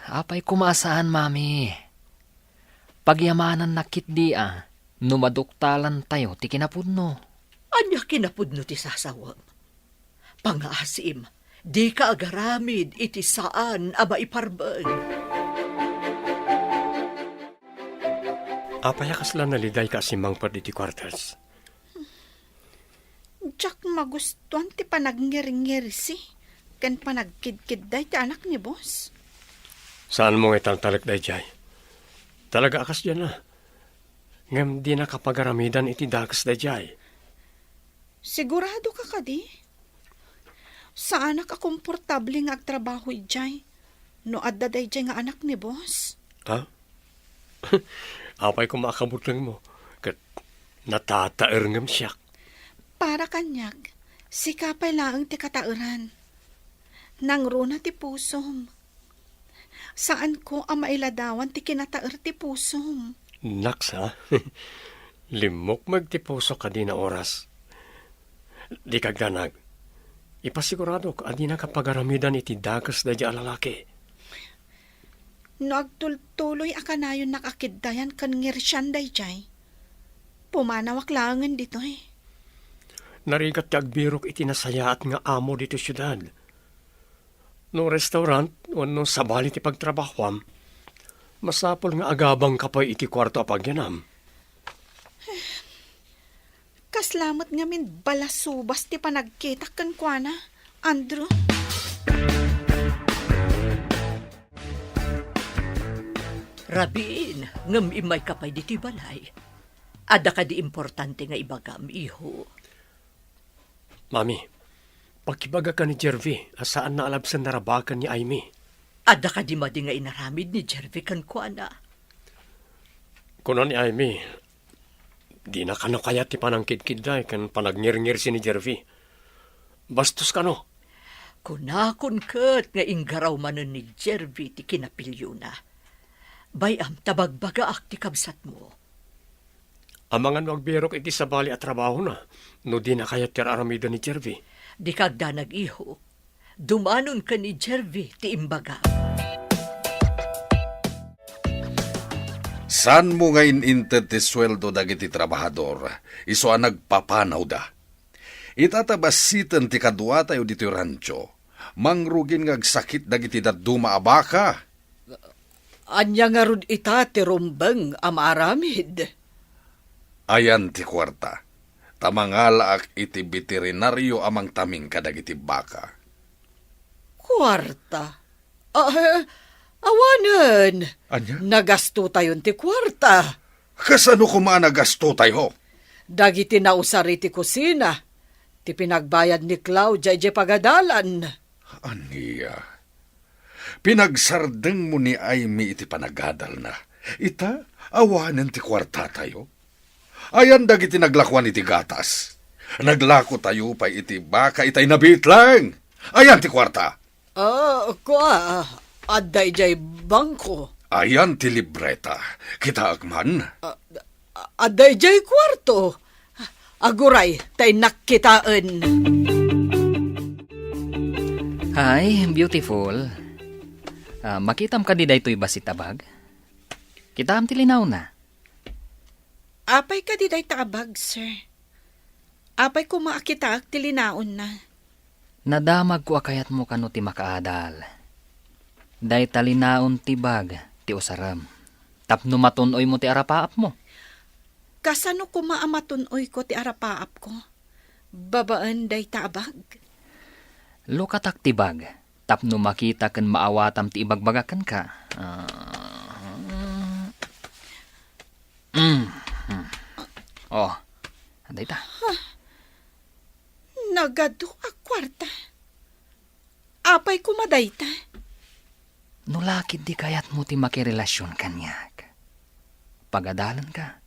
Apay kumasaan, mami. Pagyamanan nakit di Numaduktalan tayo ti kinapudno. Anya kinapudno ti sasawam. Pangasim, di ka agaramid iti saan ama iparbeng. Apayakas lang naliday ka si Mang Pad iti quarters. Jack magustuhan ti panagngir-ngir si. Kan panagkid-kid day ti anak ni boss. Saan mo italtalak day jay? Talaga akas dyan na. Ngam di na kapagaramidan iti dakas day jay. Sigurado ka kadi? Saan ka komportable nga agtrabaho ijay? No adda day jay nga anak ni boss? Ha? Apay ko makabutang mo. Kat natataer ngam siya. Para kanyag, si kapay laang ti katauran. Nang runa ti pusom. Saan ko ang mailadawan ti kinataer ti pusom? Naks ha? Limok magtipuso ka di na oras. Di kagdanag. Ipasigurado ka di na kapagaramidan iti dakas da di alalaki. No agtultuloy akanayon nakakiddayan kan ngirsyan day jay. Pumanawak langan dito eh. Narigat ti agbirok iti nasayaat nga amo dito syudad. No restaurant, no sabali ti pagtrabahwam, masapol nga agabang kapay iti kwarto apagyanam. Kaslamat nga min balasubas ti panagkitak kan kuana, Andrew. Rabin, ngam imay kapay diti balay. Ada ka di importante nga ibagam, iho. Mami, pagkibaga ka ni Jervy, asaan na alabsan narabakan ni Aimee? Ada ka di madi nga inaramid ni Jervy kan kuana. Kuno ni Aimee, di na kano kaya ti panangkid-kid day kan panagngir-ngir si ni Jervy. Bastos ka no? Kunakon ket nga inggaraw manon ni Jervy ti kinapilyo na. Bayam tabagbaga ak ti kabsat mo. Amangan magbirok iti sabali at trabaho na, no di na kaya tiraramida ni Jervy. Di kagda nag-iho. Dumanon ka ni Jervy ti imbaga. San mo ngayon inted ti sweldo dagiti trabahador, iso ang nagpapanaw da. Itatabasitan ti kadwa tayo dito rancho, mangrugin ngagsakit dagiti daduma abaka. Anya nga rod ita ti rumbeng amaramid. Ayan ti kwarta, tamangalaak iti veterinaryo amang taming kadagiti baka. Kwarta? Awanan. Anya? Nagasto tayon ti kwarta. Kasano kumanagasto tayo? Dagiti nausari ti kusina. Ti pinagbayad ni Claudia ije pagadalan. Aniya, pinagsardeng mo ni Aimee iti panagadal na. Ita, awanan ti kwarta tayo. Ayan dagiti naglakwan iti gatas. Naglako tayo pa iti baka itay nabitlang. Ayan ti kwarta. Adday jay bangko. Ayan ti libreta. Kita agman. Adday jay kwarto. Aguray, tay nakkitaan. Hi, beautiful. Makitam ka di daytoy basitabag? Kitam ti linaw na. Apay ka di day tabag, sir. Apay ko maakita ti linaon na. Nadamag ko akayat mo kano ti makaadal. Day talinaon ti bag ti usaram. Tapno matunoy mo ti arapaap mo. Kasano ko maamatunoy ko ti arapaap ko? Babaan day tabag. Lukatak ti bag. Tapno makita kan maawatam ti ibagbagakan ka. Oh, anday ta. Nagado a kwarta. Apay kumaday ta. Nulakid di kayat mo ti makirelasyon kanyag. Pagadalan ka.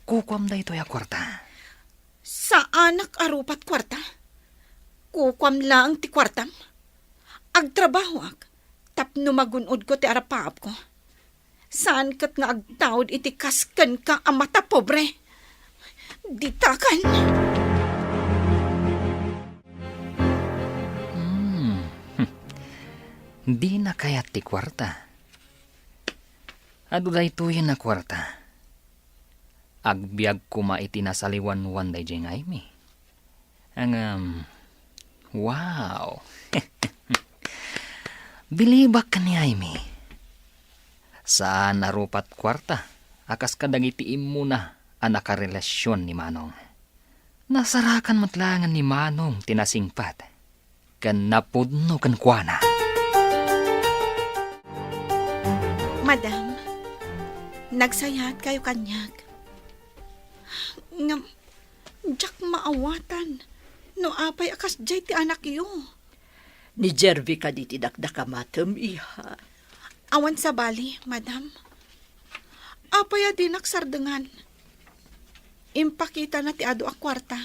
Kukwam da ito ya kwarta. Sa anak arupat kwarta? Kukwam lang ti kwartam? Agtrabaho ak. Tapno magunod ko ti arapaap ko. Saan kat nga agtawad iti kaskan ka amata pobre? Ditakan. Di na kayat ti kwarta. Ado da ito yan na kwarta. Agbiag ko maitinasaliwan-wan day jeng Aimee. Wow. Bilibak ka ni Aimee. Saan narupat kwarta, akas kadagitiim mo na ang nakarelasyon ni Manong. Nasarakan matlangan ni Manong tinasingpat. Kan napudno kan kuana. Madam, nagsayat kayo kanyag. Ngam, jak maawatan. No apay akas jay ti anak iyo. Ni Jervy ka di tidakdakamatem, iha. Awan sa bali, madam. Apay adi naksardengan. Impakita na ti ado a kwarta.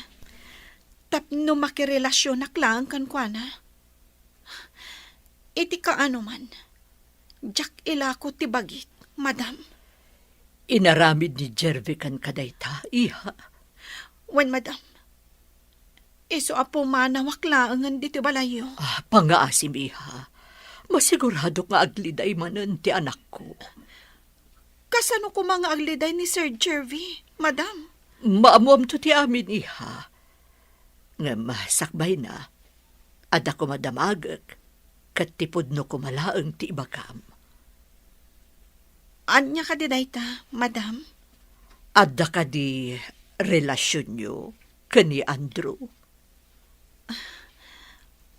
Tapno makirelasyon na klang kan kuana. Iti ka ano man. Jak ilako ti bagit, madam. Inaramid ni Jervy kan kadayta, iha. Wen, madam. Iso apo manawak laangan dito balayo. Pangaasim, iha. Masigurado nga agliday manan ti anak ko. Kasano ko mga agliday ni Sir Jervy, madam? Maamuam to ti amin, iha. Nga masakbay na, ada ko madamagak, katipod no kumalaang ti ibagam. Anya ka di dayta, madam? Ada ka di relasyon nyo kani Andrew.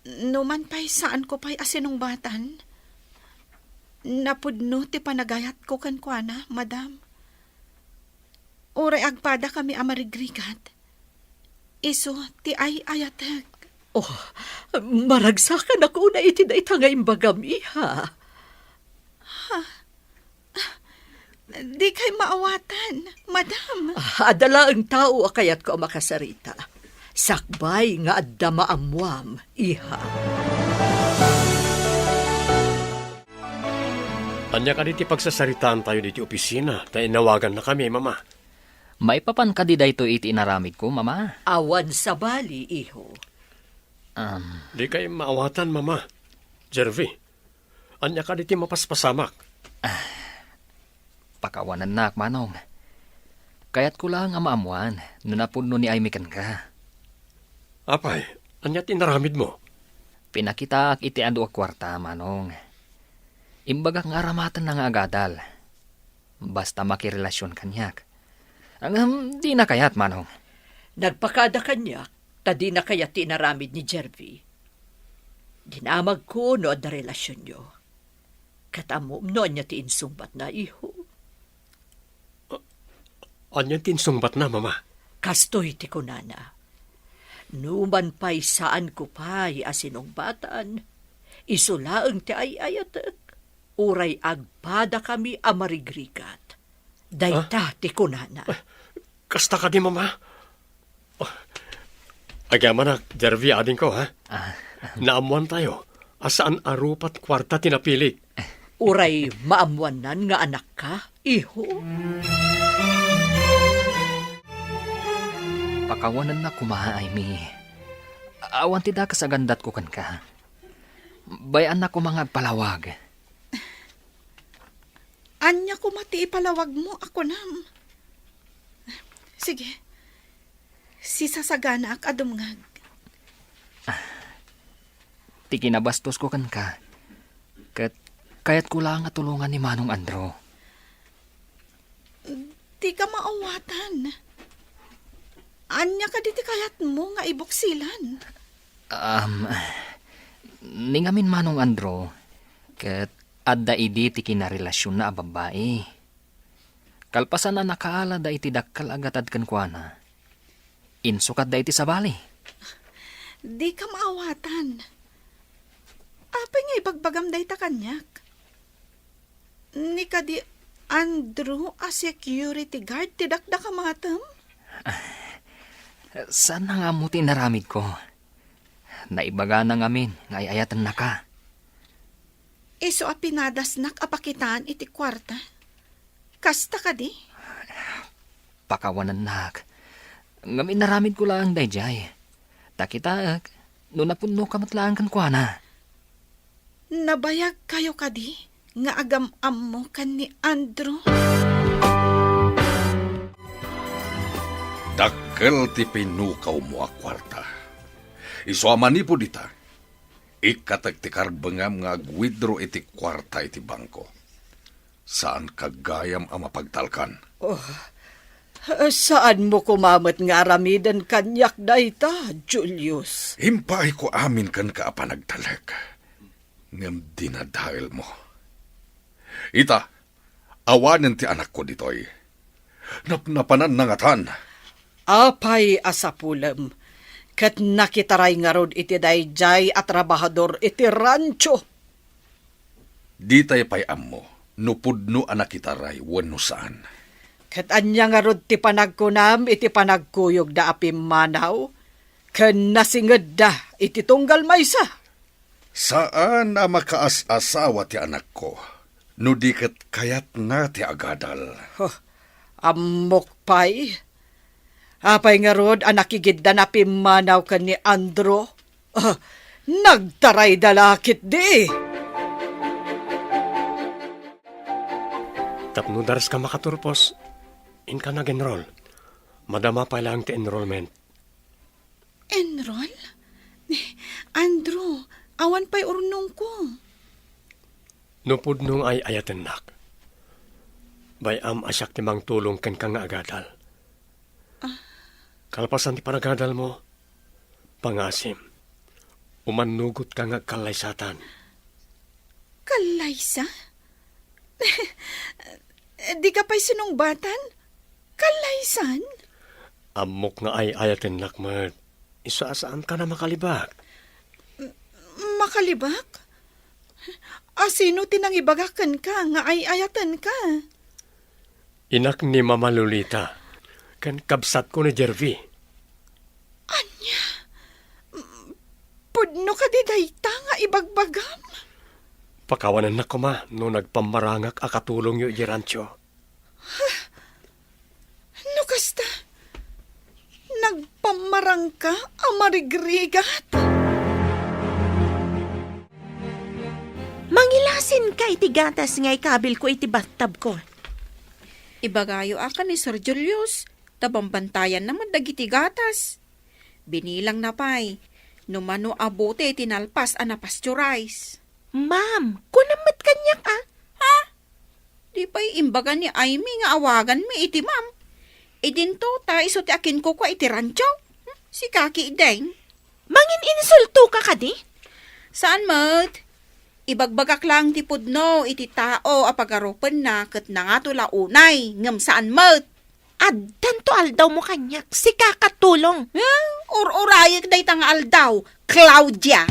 Numan pa'y saan ko pa'y asinong batan? Napudno ti panagayat ko kan kuana, madam. Uray agpada kami amarigrigat. Iso ti ay ayatag. Oh, maragsakan ako na iti dayta nga imbagam, iha. Di kay maawatan, madam. Adala ang tao akayat ko makasarita. Sakbay nga adda maamuam, iha. Anya ka diti pagsasaritaan tayo diti opisina, tayo nawagan na kami, mama. May papan ka di dayto iti inaramid ko, mama. Awan sa bali, iho. Di kayo maawatan, mama. Jervy, anya ka diti mapaspasamak. Pakawanan na, Manong. Kaya't ko lang amaamuan, nanapudno ni Aimee kan ka. Apay, anya tinaramid mo? Pinakita ak iti ando a kwarta, Manong. Imbagak nga aramatan na nga agadal. Basta makirelasyon kanyak. Di na kayat, Manong. Nagpakada kanya, tadi na kaya tinaramid ni Jervy. Dinamag ko no da relasyon nyo. Katamom no niya tiinsumbat na, iho. Anya tinsungbat na, mama? Kastoy ti kunana. Numan pa'y saan ko pa'y asinong batan. Isulaang ti ayatek. Uray agpada kami amarigrigat. Dayta ti kunana. Kasta ka di, mama? Agyaman na, Jervy, ading ko, ha? Naamuan tayo. Asaan arupat kwarta tinapili? Uray maamuanan nga anak ka, iho. Pakawanan na kumaha, Aimee. Awan ti da kasagandat ko kan ka. Bayan na ko mga palawag. Anya ko mati ipalawag mo ako nam. Sige. Sisasagana ak adumngag. Ti kinabastos ko kan ka. Kaya't ko lang tulungan ni Manong Andro. Di ka maawatan. Anya ka diti kayat mo nga ibuksilan. Ningamin Manong Andro, kat adda idi ti kinarelasyon na babae. Kalpasan na nakaala da iti dakkal agatad kan kuana. Insukat da iti sabali. Di ka maawatan. Apay nga ibagbagam da ita kanyak. Ni ka di Andrew a security guard ti dakda ka matam? Saan na nga mo tinaramid ko? Naibaga na ngamin, ngayayatan na ka. Iso a pinadasnak apakitaan iti kwarta. Kasta ka di? Pakawanan nak. Ngamin naramid ko lang dayjay. Takita, no napuno ka matlaan kan kuana. Nabayag kayo ka di? Nga agam-am mo kan ni Andrew? Dakkel ti pinukaw mo a kwarta. Isuaman ni po dita. Ikatag ti karbengam nga agwidro iti kwarta iti bangko. Saan kagayam ang mapagtalkan? Saan mo kumamat nga aramidan kanyak dayta, Julius? Himpay ko amin kan ka apanagtalag. Ngam dinadahil mo. Ita, awanan ti anak ko ditoy. Napnapanan nangatan. Apay asapulam, kat nakitaray nga rod iti dayjay at trabahador iti rancho. Ditay pay ammo, nupudno anak itaray wano saan. Kat anya nga rod ti panagkunam iti panagkuyog da apim manaw, kan nasinged da iti tunggal maysa. Saan na makaas-asawa ti anak ko? No diket kayat nga ti agadal. Amok pay. Apay nga rod anakigid da napim manaw kan ni Andro. Nagtaray dalakit di. Tapno daras ka makaturpos, in ka nag-enroll. Madama pa lang ti enrollment. Enroll? Andrew, awan pa'y urnong ko. Nupod nung ay ayaten nak. Bayam asyak ti mang tulong ken ka nga agadal. Kalpasan ti panagadal mo, pangasim. Umanugot ka nga kalaysatan. Kalaysa? Di ka pa'y sinungbatan? Kalaysan? Amok nga ay ayaten nak, Mert. Isaasaan ka na makalibak. Makalibak? Sino tinang ibagakan ka nga ay ayatan ka? Inak ni Mama Lolita. Kan kabsat ko ni Jervy. Anya? Pudno ka di dayta nga ibagbagam? Pakawanan na ko ma, no nagpamarangak akatulong yu irancho. No kasta? Nagpamarang ka amarigrigat? Mangilasin ka iti gatas nga ikabil ko iti battab ko. Ibagayo aka ni Sir Julius, tabambantayan naman dagiti gatas. Binilang na pa'y, numano abote tinalpas ana pasteurize. Ma'am, kunamat kanyak Di pa'y imbaga ni Amy nga awagan mi iti ma'am. Idinto ta iso ti akin ko kwa iti rancho. Si Kaki Ideng. Mangin insulto ka kadi? Saan mat? Ibagbagak lang ti pudno iti tao apagarupan na kat na nga tula unay. Ngam saan mat? Addan to aldaw mo kanyak, si kakatulong. Ur-urayak day tang aldaw, Claudia.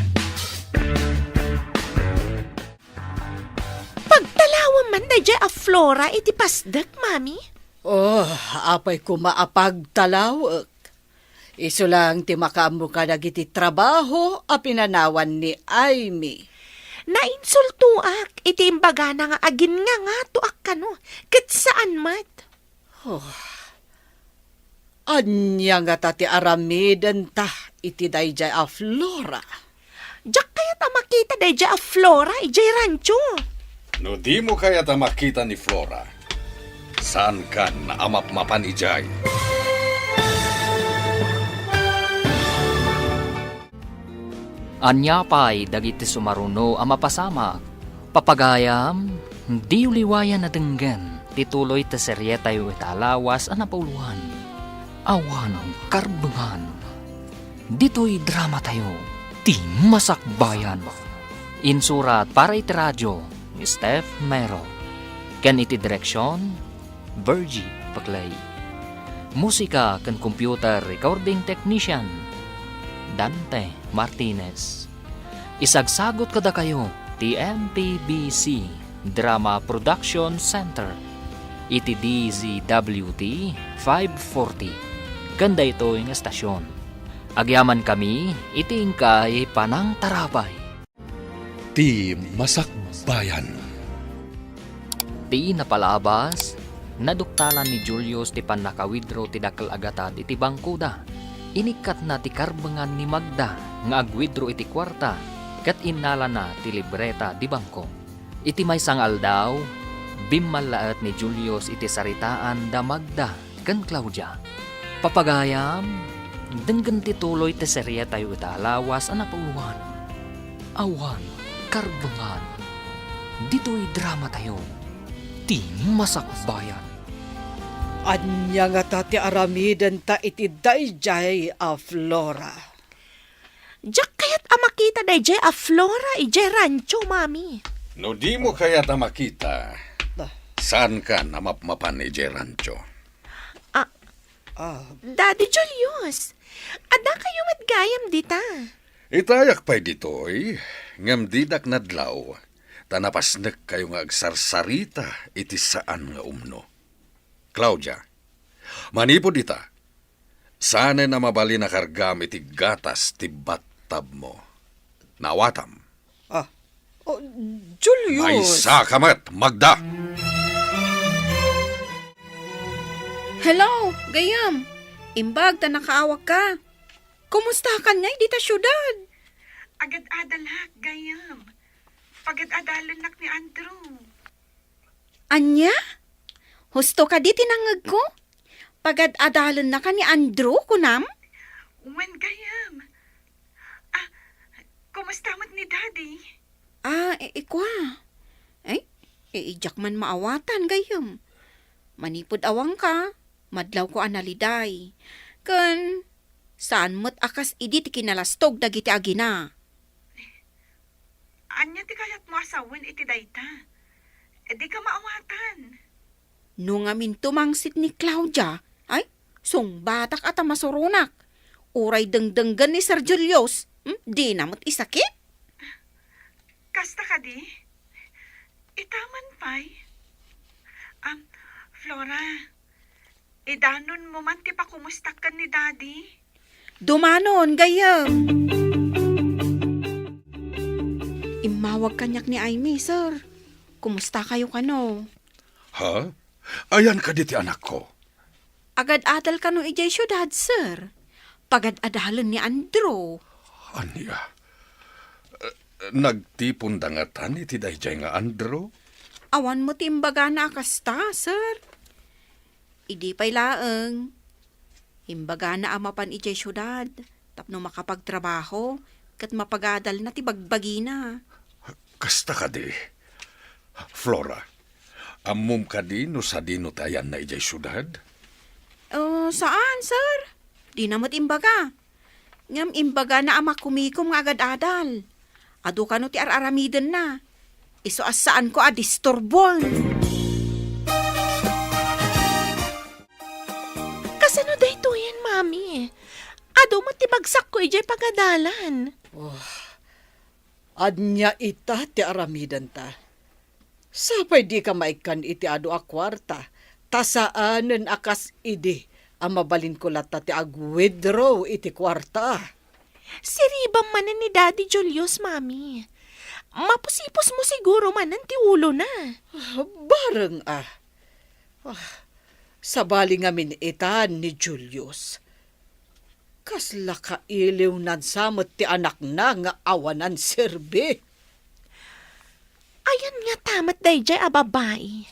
Pagtalawan man na dya a Flora iti pasdak, mami. Apay ko maapagtalawak. Iso lang ti makaammo ka dagiti trabaho a pinanawan ni Amy. Nainsultuak, iti imbaga na nga agin nga to akano. Kat saan mat? Anya nga tati aramidan ta iti dayjay a Flora. Diyak kaya ta makita dayjay a Flora ijay rancho. No di mo kaya ta makita ni Flora. Saan ka naamap-mapan ijay? Anya pa'y dagiti sumaruno ang mapasama. Papagayam, di uliwayan na denggan. Tituloy ta serye tayo italawas ang napauluhan. Awan ang karbengan. Dito'y drama tayo. Ti masakbayan. Insurat para iti radyo ni Steph Mero. Ken iti direksyon, Virgie Paclay. Musika ken computer recording technician, Dante Martinez. Isagsagot kada kayo ti MPBC Drama Production Center iti DZWT 540. Ganda ito yung estasyon. Agyaman kami iti ingkay panang tarabay. Ti Masakbayan. Ti napalabas, naduktalan ni Julius ti panakawidro ti dakkel agatad iti bangkuda. Inikat na ti karbengan ni Magda nga agwidro iti kwarta kat inala na ti libreta di bangko. Iti may sangal daw, bimmalaat ni Julius iti saritaan da Magda ken Claudia. Papagayam, denggan tituloy te serye tayo italawas ang napuluhan. Awan, karbangan. Dito'y drama tayo. Ti masakbayan. Anya nga ta ti aramidan ta iti dayjay a Flora. Diyak kayat amakita dayjay a Flora ijay rancho, mami. No di mo kaya ta makita, Ah. saan ka namapmapan ni Gerancho? Daddy Julius, ada kayo matgayam dita. Itayak pa'y ditoy, ngam didak nadlaw, tanapasnek kayo nga agsarsarita iti saan nga umno. Claudia, manipod ita, sana na mabali na kargam iti gatas ti battab mo. Nawatam, Oh, Julius. may sakamat, Magda! Hello, gayam. Imbag ta nakaawak ka. Kumusta ka nga dita syudad? Agad-adalak, gayam. Pagad-adalan ni Andrew. Anya? Husto ka di tinangag ko? Pagad-adalan na ka ni Andrew, kunam? Wen, gayam. Kumusta mo't ni Daddy? Ikwa. Ijak man maawatan, gayam. Manipod awang ka, madlaw ko analiday. Kan, saan mo't akas idi ti kinalastog dagiti agina? Anya ti kayat mo asawan iti dayta. Di ka maawatan. No nga mintumangsit ni Claudia, sungbatak at masurunak. Uray dengdenggan ni Sir Julius, di namot isakit. Kasta ka di? Itaman pa'y. Flora, idanon mo man ti pa kumustak ka ni Daddy. Dumanon, gayam. Imawag kanyak ni Aimee, sir. Kumusta kayo kano? Ha? Ayan ka diti anak ko. Agad-adal kano ijay syudad, sir. Pagad-adalan ni Andrew. Anya? Nagtipon dangatan iti dayjay nga Andrew? Awan mo timbaga na akasta, sir. Idi pa'y laeng. Imbaga na amapan ijay syudad. Tapno makapagtrabaho. Kat mapagadal na ti bagbagi na. Kasta ka di. Flora, amum ka di no sa dino tayan na ijay syudad? Saan, sir? Di namot imbaga. Ngam imbaga na ama kumikom nga agad-adal. Ado ka no ti araramiden na. Iso asaan ko disturbon. Kasano dayto yan, mami? Ado mo tibagsak ko ijay pagadalan. Anya ita ti aramidan ta. Sapay di ka maikan iti adu a kwarta. Tasaanen akas idi. Ang mabalin ko lata ti ag-withdraw iti kwarta. Siribam man ni Daddy Julius, mami. Mapusipos mo siguro man ang tiulo na. Bareng sabali nga minitan ni Julius. Kasla ka iliw nan samot ti anak na nga awanan serbi. Ayan nga tamat dayjay a babae.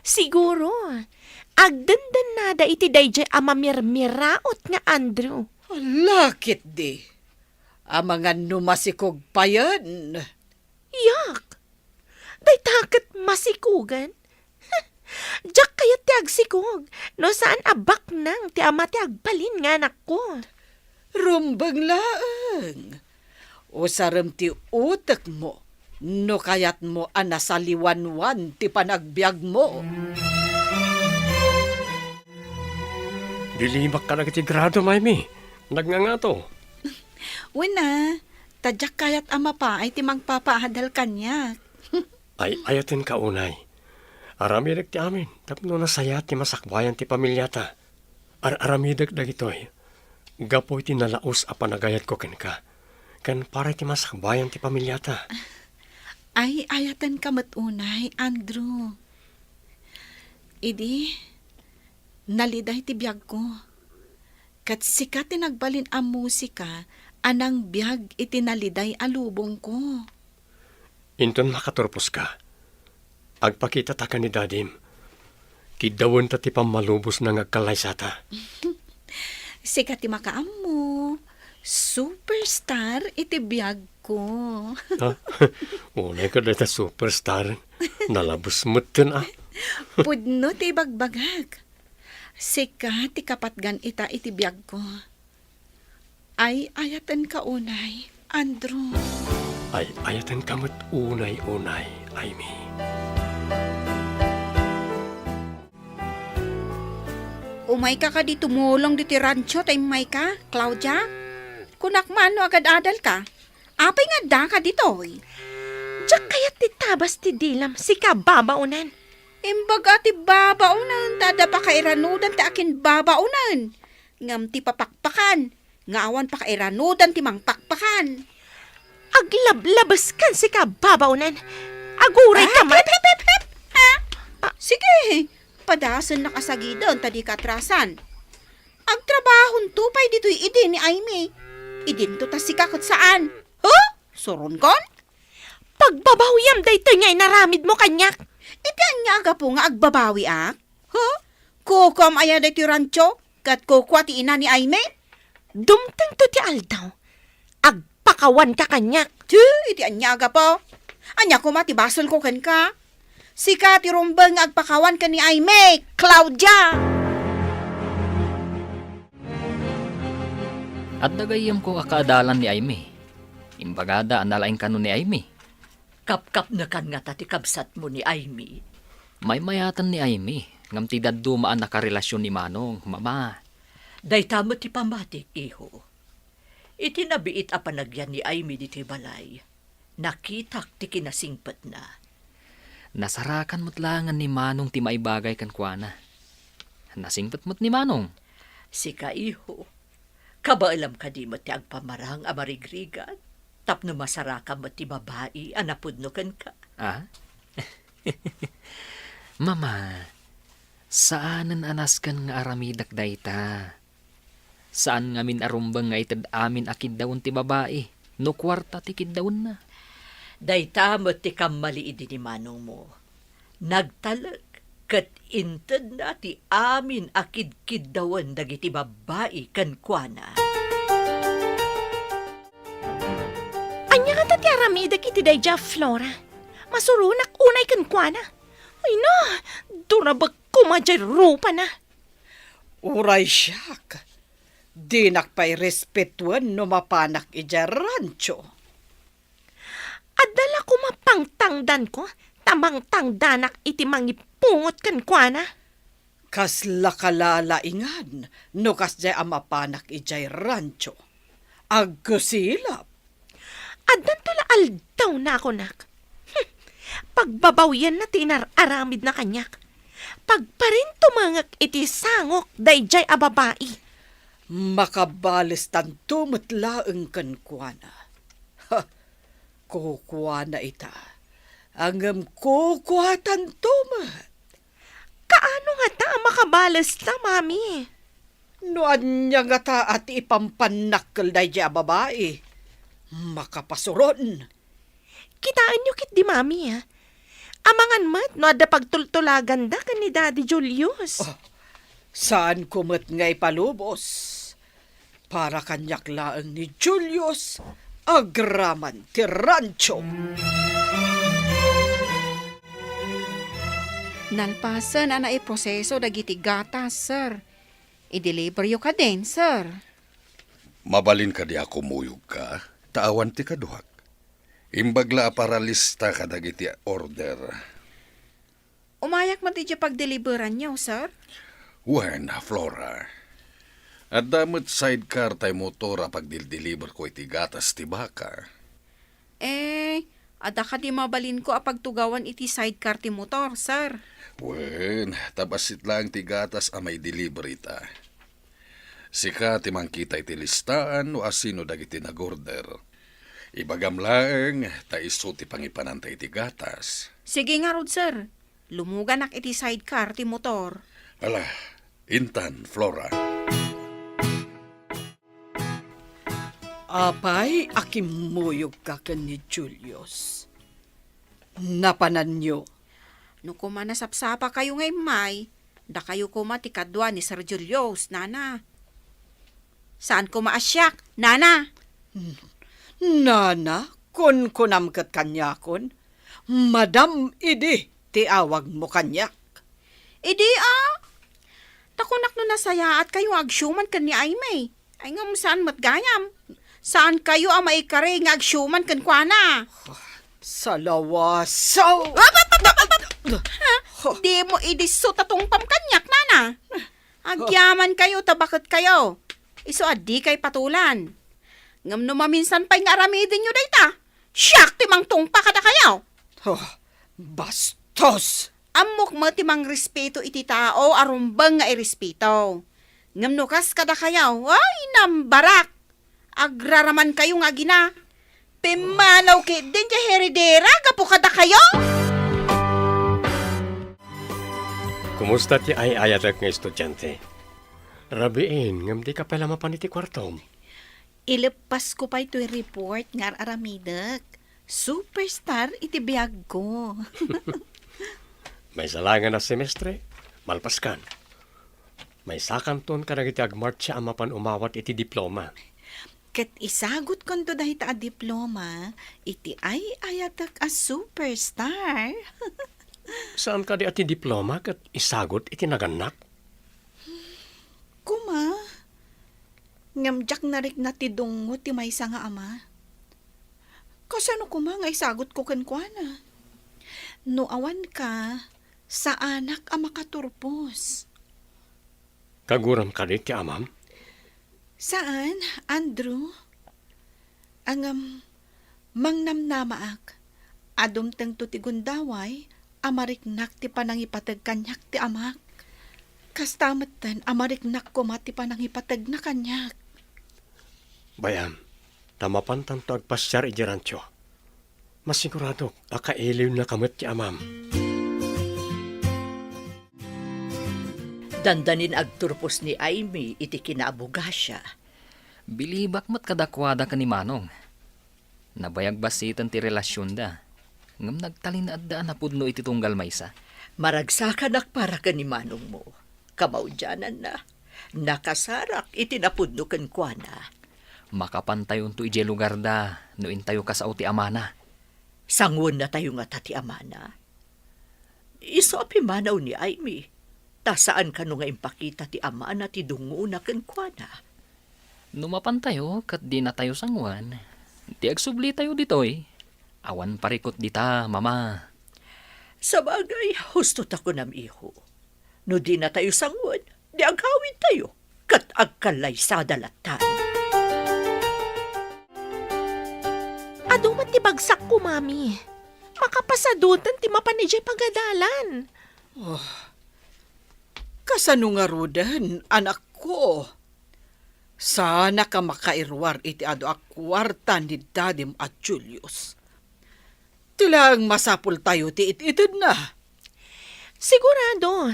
Siguro, agdandan nada iti dayjay a mamirmiraot nga Andrew. Lakit di. Ang mga numasikog pa yan. Yak! Day takot masikugan. Diyak kayo ti agsikog. No saan abak nang ti ama ti agbalin nga anak ko. Rumbang laang. O sarem ti utek mo. No kayat mo anasaliwanwan ti panagbiag mo. Dilimak ka na kiti grado, Maimi. Nagngangato. Wena, tadyak kayat ama pa ay ti magpapahadal kanya. Ay ayatin ka unay. Aramidag ti amin. Tapno na saya ti masakbayan ti pamilyata. Aramidag dagitoy. Gapoy ti nalaos a panagayat ko ken ka. Kan para ti masakbayan ti pamilyata. Ay, ayatan ka matunay, Andrew. Idi, naliday ti biyag ko. Kat sikat ti nagbalin ang musika, anang biyag itinaliday alubong ko. Inton makaturpos ka. Agpakita ta ka ni Dadim. Kidawon ta ti pamalubos na ngagkalaysata. Sikat ti makaam mo. Superstar iti biyag ko. Ha? Unay ka dahil superstar. Nalabos mo tin Pudno ti bagbagag. Sikat ti kapatgan ita iti biyag ko. Ay ayatan ka unay, Andrew. Ay ayatan kamot unay-unay, Amy. Umay ka di tumulong diti rancho tay may ka, Claudia. Kunak mano agad adal ka. Apay nga da ka ditoy. Diyak kaya ti tabas ti dilam, si kababaunan. Imbaga ti babaunan, tada pa kairanudan ti akin babaunan. Ngam ti papakpakan, ngawan pa kairanudan ti mangpakpakan. Aglablabas kan si kababaunan. Aguray ka man. Sige, padasan nakasagidon tadi katrasan. Agtrabahon tupay dito'y idi ni Aimee. Idin to ta si kakot saan. Huh? Suron kon? Pagbabawyam day ito nga'y naramid mo kanyak. Iti anya aga po nga agbabawi ak? Huh? Kukom aya day ti rancho, kat kukwa ti ina ni Aimee? Dumtang to ti aldaw. Agpakawan ka kanyak. Tu, iti anya aga po. Anya ko mati basol ko ken ka. Sika ti rumbang nga agpakawan ka ni Aimee, Claudia. At dagayam ko akaadalan ni Aimee. Imbagada analaing kano ni Aimee. Kapkap na kan nga tati kabsat mo ni Aimee. May mayatan ni Aimee. Ngam ti daddumaan na karelasyon ni Manong, mama. Day tamo ti pamatik, iho. Itinabiit a panagyan ni Aimee di ti balay. Nakitak ti kinasingpat na. Nasarakan mo't langan ni Manong ti maibagay kan kuana. Nasingpat mo't ni Manong. Sika, iho. Kabaalam ka di mo ti agpamarang amarigrigan. Tapno masaraka mo ti babae, anapudno kan ka. Ah? Mama, saanan anas kan nga aramidak dayta? Saan ngamin arumbang nga itad amin akid daun ti babae? No kwarta ti kiddaun na. Dayta mo ti kamali idi ni manong mo. Nagtalag, kat inted na ti amin akid dawan dagiti babae kan kuana. Anya ka tati aramida kiti dayja, Flora. Masurunak unay kan kuana. Ay na, durabag kumadjay rupa na. Uray siyak. Di nakpay respetuan no mapanak ija rancho. Adala ko mapangtangdan ko, tamang tangdanak iti mangipungot kan kuana. Kas lakalalaingan no kas jay amapanak ijay rancho. Agkusilap. Adan tula aldaw na ako nak. Pagbabawyan na tinar-aramid na kanyak. Pagparin tumangak iti sangok dayjay a babae. Makabalis tanto matlaeng kan kuana. Ha, kukuana ita. Angam kukuha tanto mat. Kaano nga ta makabalas na, mami? Noan niya nga ta at ipampanakal dayjay a babae. Makapasuron. Kitaan nyo kit di, mami, ha? Amangan mat, no ada pagtultulagan da kan ni Daddy Julius. Saan kumot ngay palubos? Para kanyak laang ni Julius, agraman ti rancho. Nalpasan ana iproseso dagiti gatas, sir. I-deliver yo ka din, sir. Mabalin ka di ako muyog ka, taawan ti kaduhak. Imbagla para lista ka dagiti order. Umayak mo di pag-deliveran niyo, sir. Wen, Flora. At damot sidecar tay motora pag deliver ko iti gatas ti baka. Ada ka di mabalin ko apagtugawan iti sidecar ti motor, sir. Wen, tabasit lang ti gatas a may delivery ta. Sika ti mangkita iti listaan o asino dagiti nag-order. Ibagam laeng, ta iso ti pangipananta iti gatas. Sige nga rod, sir. Lumugan ak iti sidecar ti motor. Ala, intan, Flora. Apay, akimuyog ka kan ni Julius. Napanan nyo. No kumanasapsapa kayo ngay may, da kayo kumatikadwa ni Sir Julius, nana. Saan ko maasyak? Nana! Nana, kun kunamkat kanya kun. Madam, idi, tiawag mo kanyak. Idi takunak no nasaya at kayo agsyuman kan ni Aimee. Ay nga saan matgayam. Saan kayo ang maikari nga agsyuman kan kwa na? Salawasaw! Di mo idiso tatong pamkanyak, Nana. Agyaman kayo, tabakit kayo. Iso adi kay patulan. Ngam no maminsan pa'y nga aramidin nyo dayta. Siyak timang tungpa kada kayo. Bastos! Amok mo timang respeto iti tao, arumbang nga irespeto. Ngam no kas kada kayo, ay nambarak. Agraraman kayo nga gina. Pimanaw kit din ja heredera, gapo kada kayo. Kumusta ti ay ayatak nga estudyante? Rabiin, ngam di ka pala mapaniti kwartom. Ilipas ko pa ito'y report nga aramidak. Superstar iti biyag ko. May salangan na semestre, malpaskan. May sakanton ka nagiti agmarcha ang mapan umawat iti diploma. Kat isagot kon to dahil ta a diploma, iti ay ayatak a superstar. Saan ka di ati diploma kat isagot iti naganak? Kuma, ngamjak narik na ti dungo ti maysa nga ama. Kasano kuma nga isagot ko kenkwana? No awan ka, sa anak a makaturpos. Kaguram ka di ti amam? Saan, Andrew? Ang mangnamnamaak, adumteng to ti gundaway, amariknak ti panangipatag kanyak ti amak. Kastamatan, amariknak ko mati panangipatag na kanyak. Bayam, tamapan tanto agpasyar iti rancho. Masigurado, akailiw na kamot ti amam. Dandanin agturpos ni Aimee iti kinaabugasya. Bilibak mat kadakwada ka ni Manong. Nabayag basitan ti relasyon da. Ngam nagtalin at daan na pudno iti tunggal maysa. Maragsakan para ka ni Manong mo. Kamaudyanan na. Nakasarak iti napudno ken kuana. Makapantayon to ije lugar da, no intayo ka sa uti amana. Sangon na tayo nga tati amana. Iso apimanaw ni Aimee. Ta saan ka no nga impakita ti amana ti dungo na ken kuana. Numapantayo kat di na tayo sangwan. Ti agsubli tayo ditoy. Awan parikot dita, mama. Sa bagay, husto ta ko nam iho. No di na tayo sangwan, di agawin tayo. Kat agkalay sa dalatan. Adumat ti bagsak ko, mami. Makapasadutan ti mapanijay pagadalan. Kasano nga rodan, anak ko? Sana ka makairwar iti ado akwarta ni Dadim at Julius. Tilang masapul tayo ti ititid na. Sigurado.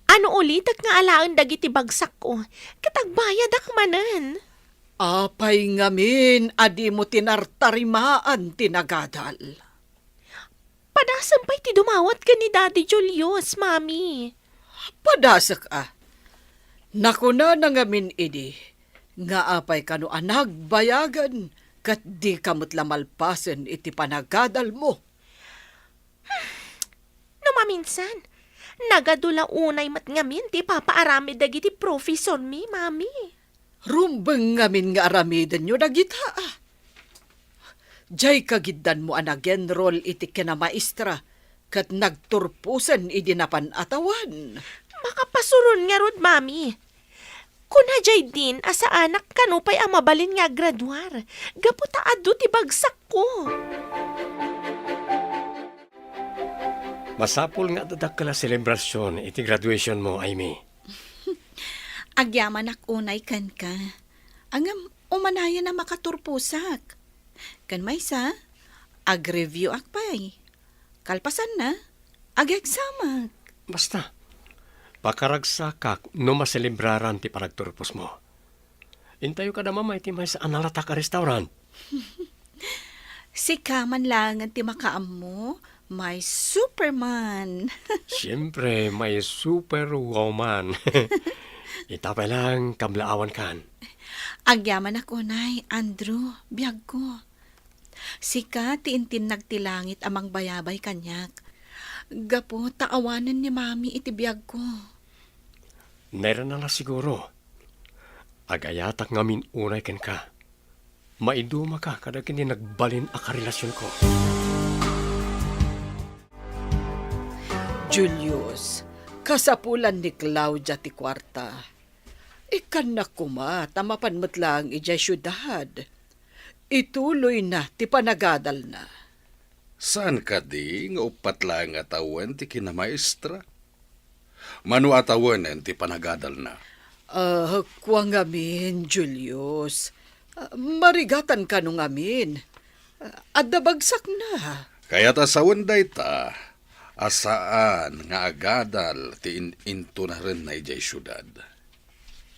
Ano ulitak nga alaan dagiti bagsak ko? Katagbayad akmanan. Apay ngamin, adi mo tinartarimaan tinagadal. Padasan pa'y ti dumawat ka ni Daddy Julius, mami. Padasak Nakuna na ngamin idi, nga apay kano anag bayagan, kat di kamot lamalpasen iti panagadal mo. No maminsan, nagadula unay mat ngamin ti papaarami dagiti professor mi, mami. Rumbeng ngamin nga aramidan nyo dagita. Jay kagiddan mo anagenrol iti kinamaestra, kat nagturpusan idi napan atawan. Makapasurun nga rod, mami. Kuna jay din asa anak kanupay ang mabalin nga graduar. Gaputa adu ti bagsak ko. Masapul nga dadak kala selebrasyon iti graduation mo, Aimee. Agyaman ak unay kan ka. Angam umanaya na makaturpusak. Kan maysa, ag-review ak pay. Kalpasan na, ag-examak. Basta, pakaragsak no maselebraran ti paragturpos mo. Intayo ka na mamay ti may sa analata ka restaurant. Si kaman lang ti makaam mo, may superman. Siyempre, may superwoman. Itapay lang kablaawan kan. Agyaman ako, Nay, Andrew, biyag ko. Sika, tiintin nagtilangit amang bayabay kanyak. Gapo, taawanan ni Mami iti biyag ko. Nera na siguro. Agayatak ngamin unay ken ka. Maiduma ka kada kini nagbalin a karelasyon ko. Julius, kasapulan ni Claudia ti kwarta. Ikan na kuma, tamapan mo't lang ijay syudad. Ituloy na, ti panagadal na. Saan ka di nga upat lang atawan ti kinamaestra? Manu atawanen ti panagadal na. Kuwang amin, Julius. Marigatan ka nung amin. Adabagsak na. Kaya't asawan day ta, asaan nga agadal ti into na rin na ijay syudad.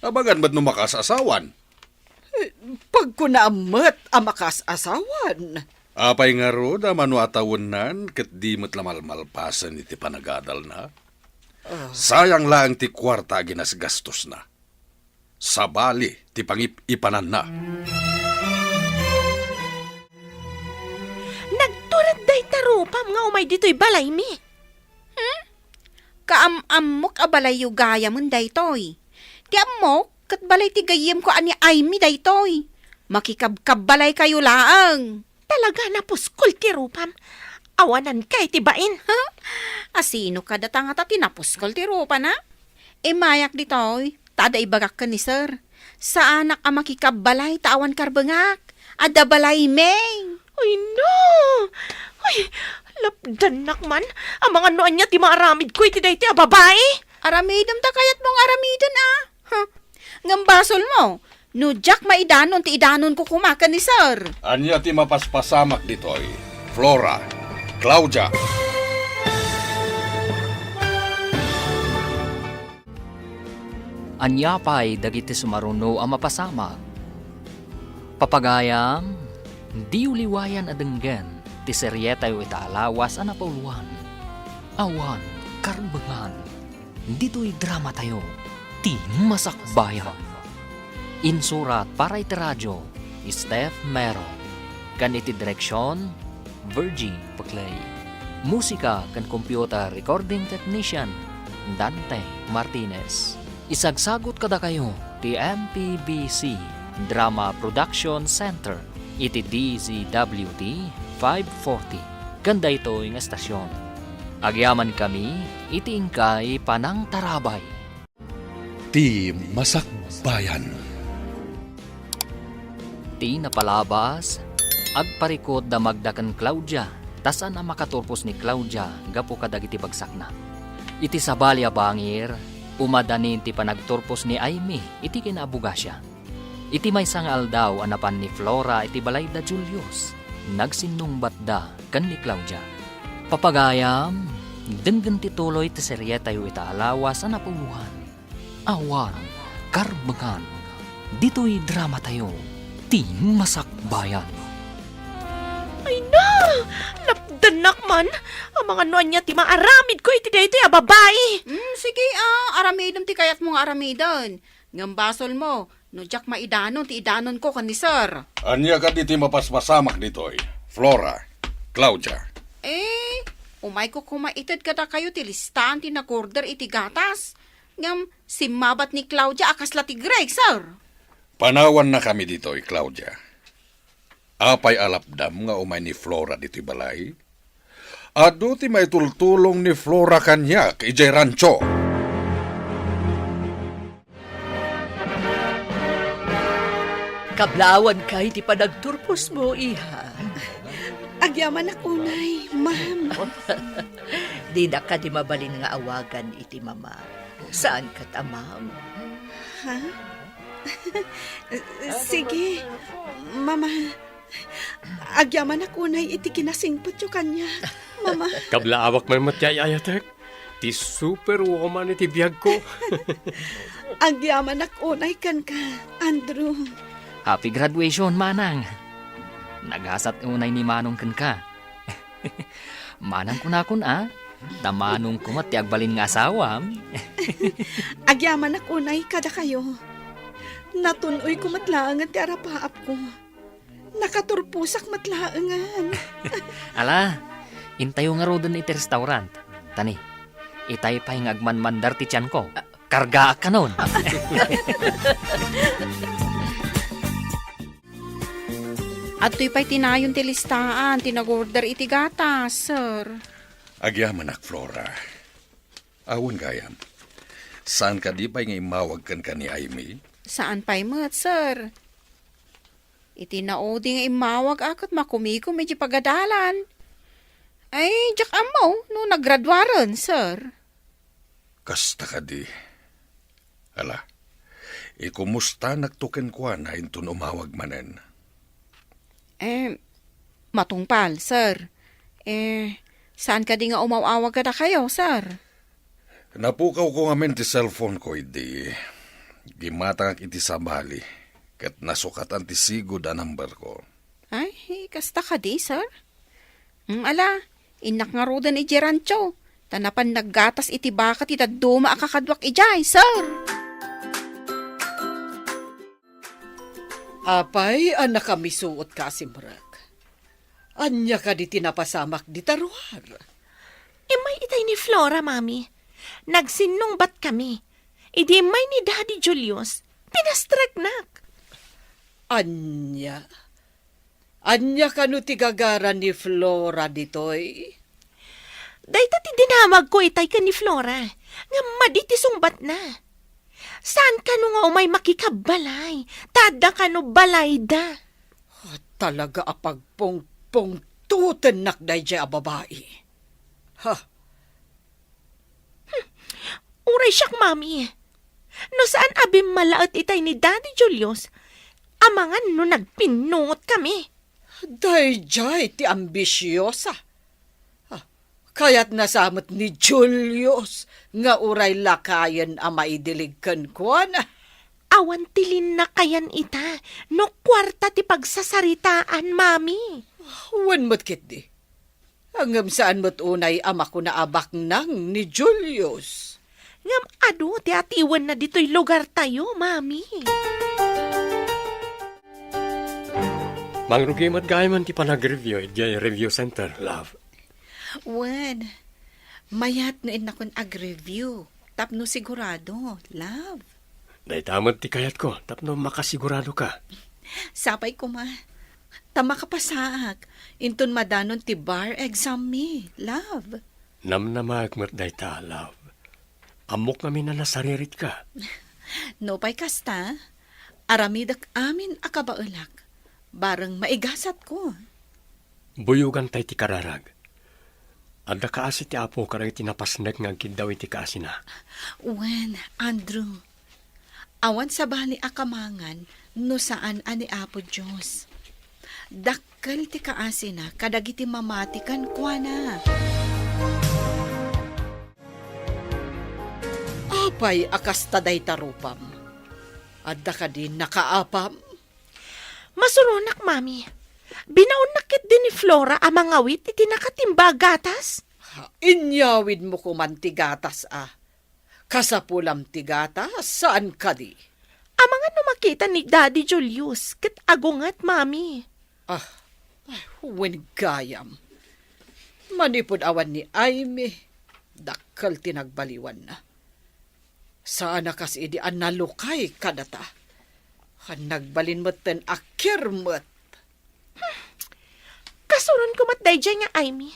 Abagan ba't numakas asawan? Pag ko naamat amakas asawan. Apay nga ro da manu atawanan ket di mo't lamalmalpasan iti panagadal na. Sayang lang ti kwarta ginasgastos na. Sabali ti pangipanan na. Nagturad day tarupam nga umay dito'y balay mi. Kaam-amok a balay yu gaya mon daytoy. Ti amok, kat balay ti gayem ko ani Aimee daytoy. Makikabkab balay kayo laang. Talaga na puskol ti rupam. Awanan kay ti bain. Asino ka datang ata tinapuskol ti rupa na? Mayak ditoy, tada ibagak ka ni sir. Sa anak a makikabbalay tawan karbengak. Ada balay meng. Ay no! Ay, lapdan nakman. Ang mga noan niya ti maaramid ko iti day ti babae. Aramidam ta kayat mong aramidan ah. Ngambasol mo, nudyak maidanon ti idanon ko kumakan ni sir. Anya ti mapaspasamak ditoy. Flora, Claudia. Anyapay dagiti sumaruno ang mapasamag. Papagayam, di uliwayan adenggen, ti seryetayo itaalawas ang napauluan. Awan, karbangan, dito'y drama tayo, ti masakbayan. Insurat para iti radyo, Steph Mero. Kan iti direksyon, Virgie Paclay. Musika kan computer recording technician, Dante Martinez. Isagsagot kada kayo ti MPBC Drama Production Center iti DZWD 540 kanda ito yung estasyon. Agyaman kami iti ingkay panang tarabay. Ti Masakbayan. Ti napalabas agparikot da magdakan Claudia tasan na makaturpos ni Claudia gapo kadag iti bagsak na. Iti sabalya bangir umadanin ti panagturpos ni Aimee iti kinabugasya. Iti may sangal daw anapan ni Flora iti balay da Julius. Nagsinungbat da kan ni Claudia. Papagayam, denggen ti tuloy ti seryetayo itaalawas ang napuluhan. Awan, karbangan, dito'y drama tayo, ti masakbayan. Ay na! Lapdan nakman. Ang mga noan niya ti maaramid ko iti day ti babae. Sige aramidam ti kayat mong aramidan. Ngambasol mo, nudyak maidanon ti idanon ko kan ni sir. Anya ka di ti mapaspasamak ditoy. Flora, Claudia. Umay ko kumaitad kada kayo ti listahan ti nag-order iti gatas. Ngam, simabat ni Claudia akasla ti Greg, sir. Panawan na kami ditoy, Claudia. Apay alapdam nga umay ni Flora dito'y balay. Ado ti may tultulong ni Flora kanyak ijay rancho. Kablawan kay ti panagturpos mo, iha. Agyaman ako, Nay, ma'am. Di na ka di mabalin nga awagan iti mama. Saan ka ta, ma'am? Ha? Sige, mama. Agyaman ako, Nay, iti kinasingpot yung kanya. Mama. Kablaawak man matyayayatek. Ti superwoman iti biyag ko. Agyaman ako, Nay, kan ka, Andrew. Happy graduation, Manang. Nagasat unay ni Manong kan ka. Manang kunakun Tamanong kumat ti agbalin nga asawam. Agyaman ako, Nay, kada kayo. Natunoy ko matlaangan ti arapaap ko. Nakaturpusak matlaangan. Ala, intayo nga ro dun iti restaurant. Tani, itay pa yung agmanmandar ti tiyan ko. Karga ka nun. At to'y pa'y tinayon ti listaan, tinag-order iti gatas, sir. Agyaman ak, Flora. Awan gayam. Saan ka di pa nga imawag kan ka ni Aimee? Saan pa'y mat, sir? Iti naodi nga imawag akot makumiko medyo pagadalan. Ay, jak amaw, no naggraduaran, sir. Kasta ka di. Ala, ikumusta nagtuken kwa na intun umawag manen? Matungpal, sir. Saan ka di nga umawawag ka na kayo, sir? Napukaw ko ngamen ti cellphone ko, idi. Gimatang iti sabali. Kat nasukatan ti sigod a number ko. Ay, kasta ka di, sir? Ala, inak nga rodan iti rancho. Tanapan naggatas iti baka ti duma akakadwak ijay, sir. Apay, anak kami suot ka simrag. Anya ka di tinapasamak di taruhar. May itay ni Flora, mami. Nagsinungbat kami. Idi may ni Daddy Julius. Pinastragnak. Anya? Anya ka no tigagaran ni Flora ditoy? Dahita ti dinamag ko itay ka ni Flora. Nga maditi sungbat na. Saan ka no nga umay makikabalay? Tada ka no balay da. Talaga apagpong tuten nakday dya a babae. Ha? Uray siyak, mami. No saan abim malaat itay ni Daddy Julius, amangan no nagpinungot kami. Dayjay ti ambisyosa. Kaya't nasamot ni Julius nga uray lakayan a maidiligkan ko na. Awan tilin na kayan ita, no kwarta ti pagsasaritaan, mami. Wan mo't kit di. Hanggang saan mo't unay ama ko na abak nang ni Julius. Ngam ado, ti atiwan na dito'y lugar tayo, mami. Mangrugimat gayaman ti panag-review iti review center, love. Wen, mayat na inakon ag-review. Tapno sigurado, love. Dahitamat ti kayat ko, tapno makasigurado ka. Sapay ko ma. Tama ka pasaak. Inton madanon ti bar exam me, love. Namnamag mat dayta, love. Amok kami na nasaririt ka. No pay kasta, aramidak amin akabaulak. Barang maigasat ko. Buyugan tay ti kararag. Adda kaasi ti apo karang tinapasnag nga kidaw iti kaasi na. Wen, Andrew. Awan sa bali akamangan no saan ani Apo Diyos. Dakkel ti kaasi na kadagiti mamatikan kwa na. Apay akas taday tarupam. Adda ka din nakaapam. Masurunak, mami. Binaunakit din ni Flora ang mga wit iti nakatimba gatas. Inyawid mo kuman tigatas Kasapulam tigatas, saan ka di? Ang mga numakita ni Daddy Julius, kat agungat, mami. Wen gayam. Manipod awan ni Aimee, dakkal tinagbaliwan na. Saan kas idi an nalukay kadata. Nagbalin mo't ten akir mo't. Kasuron ko mat dayjay nga, Aimee.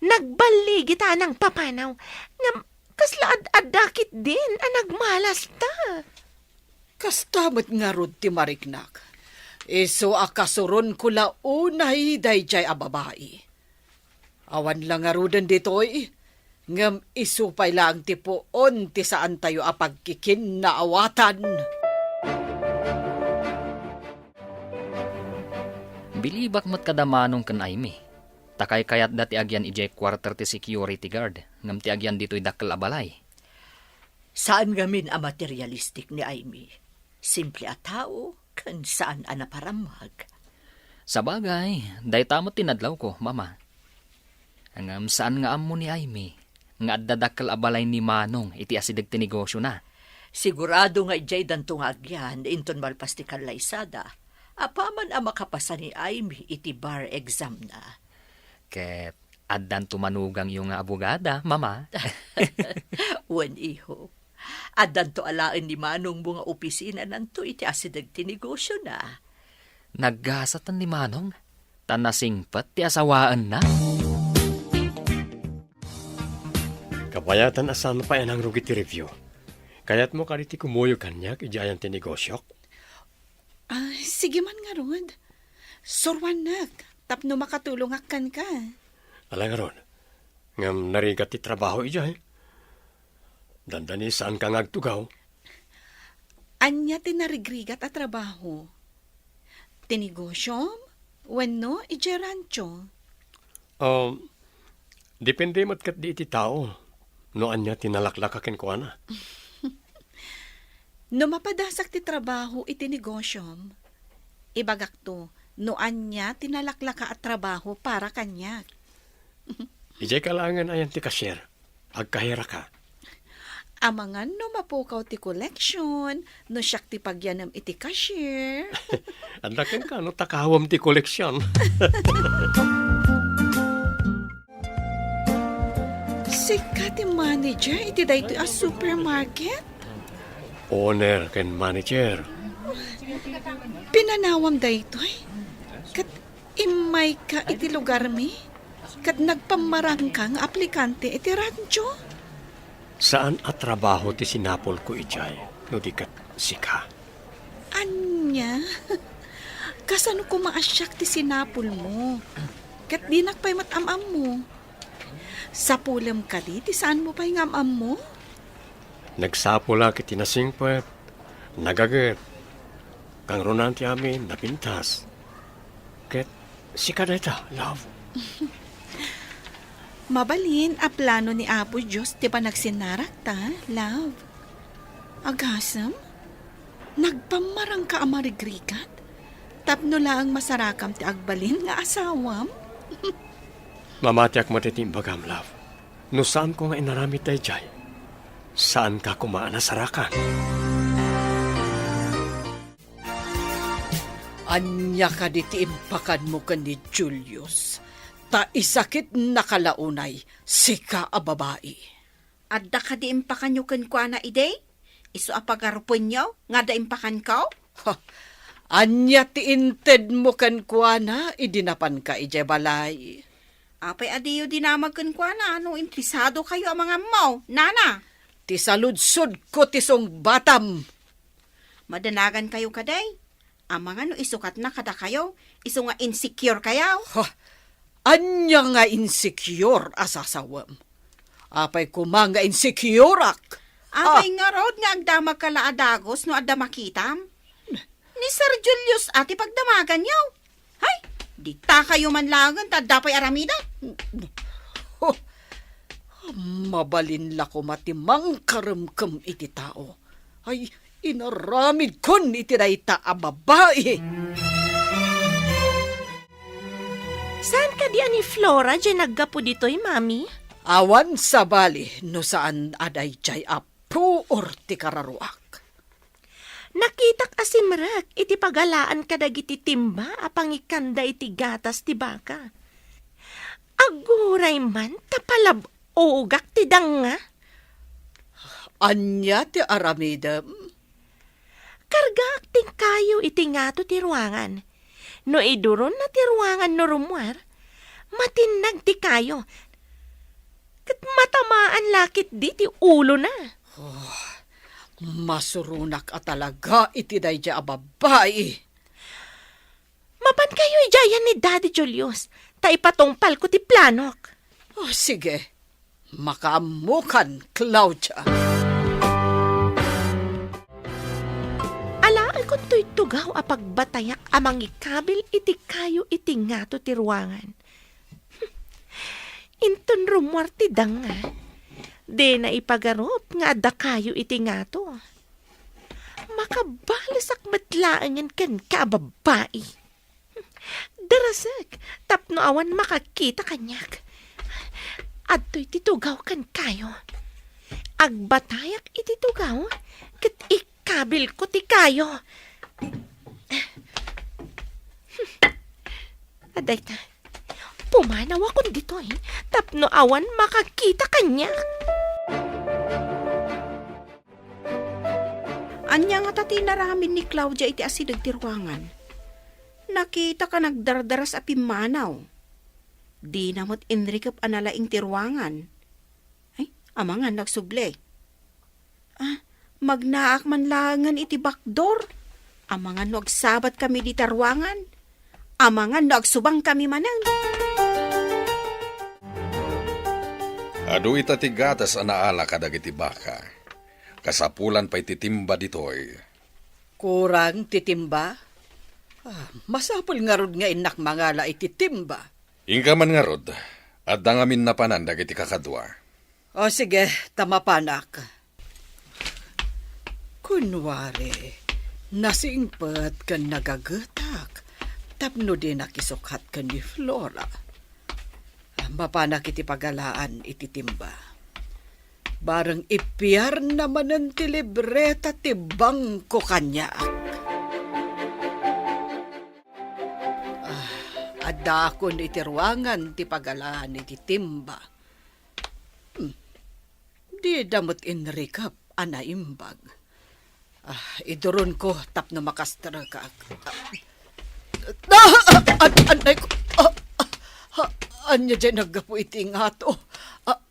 Nagbali kita ng papanaw, nga kaslaad-adakit din ang nagmalas ta. Kastamot nga rod ti mariknak. Iso akasuron ko launay dayjay a babae. Awan lang nga rodan ditoy. Ngam isupay lang ti poon ti saan tayo apagkikin na awatan. Bilibak mat kadamanong kan Aimee. Takay kayat dati agyan ijay quarter ti security guard. Ngam ti agyan dito'y dakkel abalay. Saan gamin ang materialistic ni Aimee? Simple a tao, kan saan a naparamag. Sabagay, day tamot tinadlaw ko, mama. Ngam saan nga amo ni Aimee? Nga addadakkel abalay ni Manong iti asidag ti negosyo na. Sigurado nga ijay dantong agyan, inton malpas ti kalaysada. Apaman ang makapasa ni Amy iti bar exam na. Ket addan tumanugang yung abogada, mama. Wan iho. At danto alain ni Manong mga opisina nanto iti asidag ti negosyo na. Naggasatan ni Manong. Tanasingpat ti asawaan na. Kabayatan asan pa yan ang rugi ti review. Kaya't mo kariti kumuyo kanyak, ijayan ti negosyo. Sige man nga ron. Sorwan nak, tapno makatulong akan ka. Alang ron, ngam narigat ti trabaho ijay. Dandani saan ka ngagtugaw? Anya tinarigrigat at trabaho. Tinegosyo? Wenno, ije rancho. Depende matkat di iti tao. No anya tinalaklakakin ko na. No mapadasak ti trabaho iti negosyo, ibagak to, no anya tinalaklaka at trabaho para kanyak. Ijay kalangan ayan ti cashier. Agkahira ka. Amangan no mapukaw ti collection, no siyak ti pagyanam iti cashier. Andakin ka, no takawam ti koleksyon. Sika ti manager, iti dayto a supermarket. Owner ken manager. Pinanawam daytoy. Kat imay ka iti lugar mi. Kat nagpamarang kang aplikante iti rancho. Saan at trabaho ti sinapol ko ijay? No di kat sika. Anya? Kasano ko maasyak ti sinapol mo? Kat di nakpay matamam mo. Sa pulam ka di, ti saan mo pa'y ngamam mo? Nagsapula kiti nasingpet. Nagaget. Kang ronan ti amin napintas. Ket sika dayta, love. Mabalin a plano ni Apo Diyos ti panagsinarak ta, love. Agasam? Nagpamarang ka amarigrikat? Tapno lang masarakam ti agbalin nga asawam? Mamatiak matitimbagam, love. No saan ko nga inaramit tayo jay? Saan ka kumaan na sarakan? Anya ka di ti impakan mo ka ni Julius. Ta isakit nakalaunay, sika a babae. Adda ka di impakan nyo kan kwa na ide? Iso apagarupon nyo, nga da impakan ka? Ha, anya ti inted mo kan kwa na, idinapan ka ije balay. Apay adiyo dinamag kan kwa na, ano interesado kayo ang mga mau, nana? Ti saludsod ko ti song batam. Madanagan kayo kaday. Ang mga no isukat na kada kayo, iso nga insecure kayo. Ha, anya nga insecure asasawam. Apay kumanga insecureak. Apay nga rod nga agdamag kala adagos no adda makitam. Ni Sir Julius ati pagdamagan yaw. Hay, di ta kayo manlangan ta dapay aramida. Oh, mabalin la ko matimang karamkam iti tao. Ay, inaramid kon iti dayta a babae. Saan ka di ani Flora dyan naggapo dito'y, mami? Awan sa bali no saan aday jay apu or ti kararuak. Nakitak asimrek, iti pagalaan ka dagiti timba, apang ikanda iti gatas ti baka. Aguray man, tapalab-ogak ti danga. Anya ti aramidam. Kargaak ting kayo iti ngato ti ruangan. No iduron na ti ruangan no rumwar, matinag ti kayo. Kat matamaan lakit di ti ulo na. Masurunak at talaga iti dayja a babae. Mapan kayo ijayan ni Daddy Julius, ta ipatungpal ko ti planok. Oh, sige, makaamukan, Claudia. Alaay ko to'y tugaw a pagbatayak amang ikabil iti kayo iti ngato ti ruangan. Inton rumwar ti danga. Di na ipagarup nga adda kayo iti ngato. Makabalasak matlaangan kan kababae. Darasag, tapno awan makakita kanyak. Adto'y titugaw kan kayo. agbatayak iti tugaw, ket ikabil ko ti kayo. Aday ta, pumanaw ako dito tapno awan makakita kanya. Anya nga tati naramin ni Claudia iti asidag ti ruangan. Nakita ka nagdardaras a pimanaw. Di namot inrikap analaing ti ruangan. Ay, amangan nagsuble. Magnaak man langan iti bakdor. Amangan nagsabat kami di tarwangan. Amangan nagsubang kami manang. Adu itatigatas anaala kadag iti baka. Kasapulan pa ititimba ditoy. Kurang titimba? Masapul nga rod nga inak mangala ititimba. Ingka man nga rod, at dangamin na panandag iti kakadwa. O sige, tamapanak. Kunwari, nasingpat ka nagagatak, tapno din nakisukhat ka ni Flora. Mapanak iti pagalaan ititimba. Barang ipiyar naman ng tilibreta ti bangko kanya. Adakon iti ruangan ti pagalaan iti timba. Di damot inrikap anaimbag. Iduron ko tapno makastra ka. Anay ko. Anya dyan naggapo iti nga to.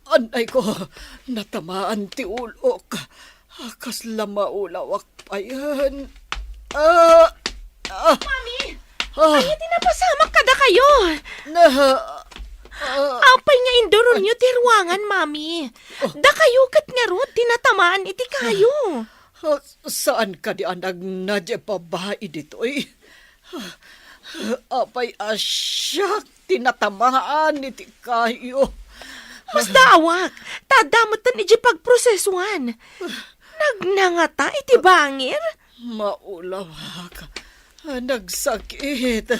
Anay ko, natamaan ti ulok. Kasla maulawak pa yan. Mami! Ay, tinapasamak kada kayo! Apay nga indoron nyo ti ruangan, Mami. Da kayo kat nga ro, tinatamaan iti kayo. Saan ka di anag na di babae dito'y? Apay asyak, tinatamaan iti kayo. Mas dawak, tadamutan iti pagprosesuan. Nagnangata iti bangir. Maulawak, nagsakit.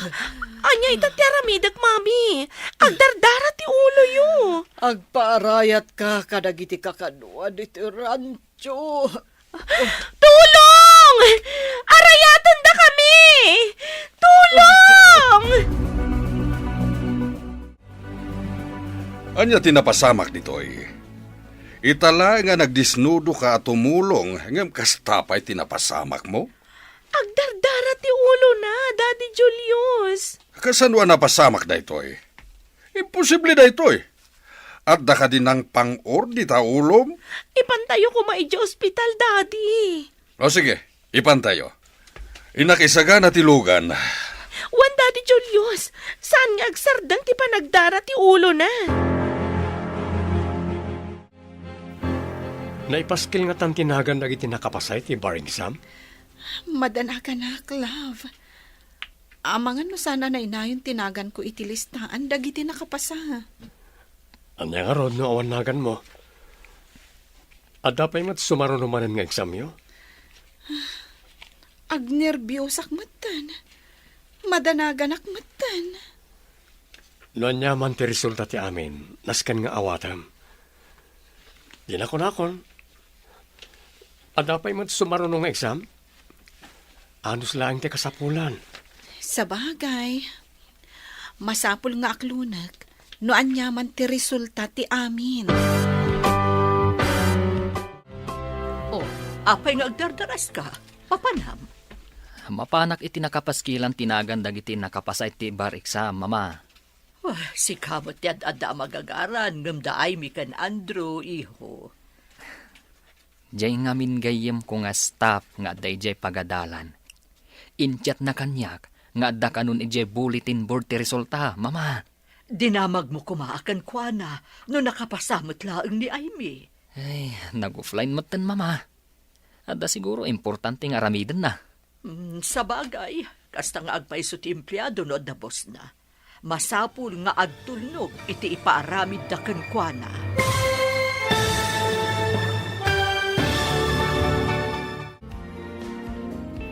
Anya itatiramidag, Mami. Agdardara ti ulo yo. Agpaarayat ka kadagiti kakanuan iti rancho. Tulong! Arayatan da kami! Tulong! Anya tinapasamak ditoy. Itala nga nagdisnudo ka at tumulong, ngam kastapay tinapasamak mo? Agdardara ti ulo na, Daddy Julius. Kasanwa napasamak da itoy? Imposible da itoy. At da ka din ng pang-or di ta ulom? Ipantayo ko maidyo ospital, Daddy. O sige, ipantayo. Inakisaga na tilugan. Wan, Daddy Julius, saan nga agsardang ti panagdara ti ulo na? Naipaskil nga tan tinagan dagiti nakapasay ti bar exam? Madanaga na, Clav. Amangan no sana na inayon tinagan ko iti listahan dagiti nakapasa. Anya nga rod no awan nagan mo. Adda pa'y mat sumarunumanan nga exam yo? Agnerbyosak matan. Madanagan akmatan. No anya man ti resulta ti amin, naskan nga awatam. Di na kon. Adda pa'y mat sumarunong nga exam? Anus lang ti kasapulan. Sa bagay, masapul nga aklunak, no anyaman ti resulta ti amin. Apay nga agdardaras ka, papanam. Mapanak iti nakapaskilan tinagan dagiti nakapasay ti bar exam, Mama. Si kamot yan ada magagaran, ngamdaay mi kan Andrew, iho. Diyay ngamin gayem ko nga staff nga dayjay pagadalan. Intyat na kanyak nga adda kanun ijay bulletin board ti resulta, Mama. Dinamag mo kumaakan kwa na, no nakapasamot laang ni Amy. Ay, nag-offline matan, Mama. Adda siguro importante nga ramiden na. Sa bagay, kasta nga agpaiso ti empleyado no da boss na. Masapul nga agtulnog iti ipaaramid da kwa na.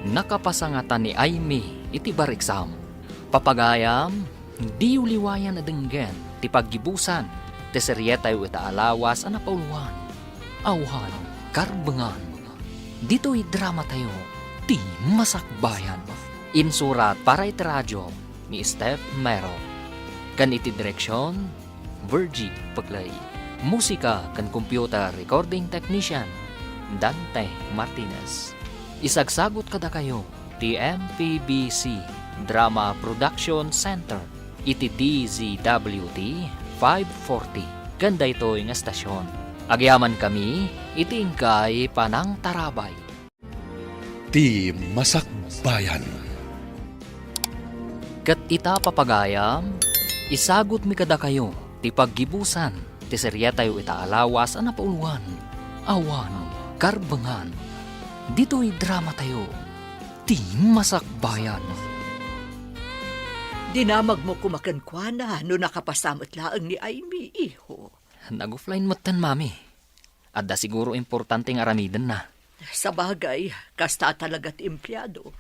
Nakapasangatan ni Amy iti bar exam. Papagayam, di uliwayan na denggen ti paggibusan ti seryeta yu ita alawas a napauluan. Awan Karbengan. Dito'y drama tayo, ti masakbayan. Insurat para iti radyo ni Steph Mero. Kan iti direksyon, Virgie Paglay. Musika kan computer recording technician, Dante Martinez. Isagsagot kada kayo, ti MPBC Drama Production Center, iti DZWT 540. Ganda ito yung estasyon. Agyaman kami, itingkay Panang Tarabay. Ti Masakbayan. Kat ita papagayam, isagot mi kada kayo, ti paggibusan, ti serya tayo itaalawas ang napauluan. Awan, Karbengan. Dito'y drama tayo, ti Masakbayan. Dinamag mo kumakankwana no nakapasamot laang ni Aimee, iho. Nag-offline motan, mami. Adda siguro importanteng aramidan na. Sa bagay, kasta talaga't empleyado.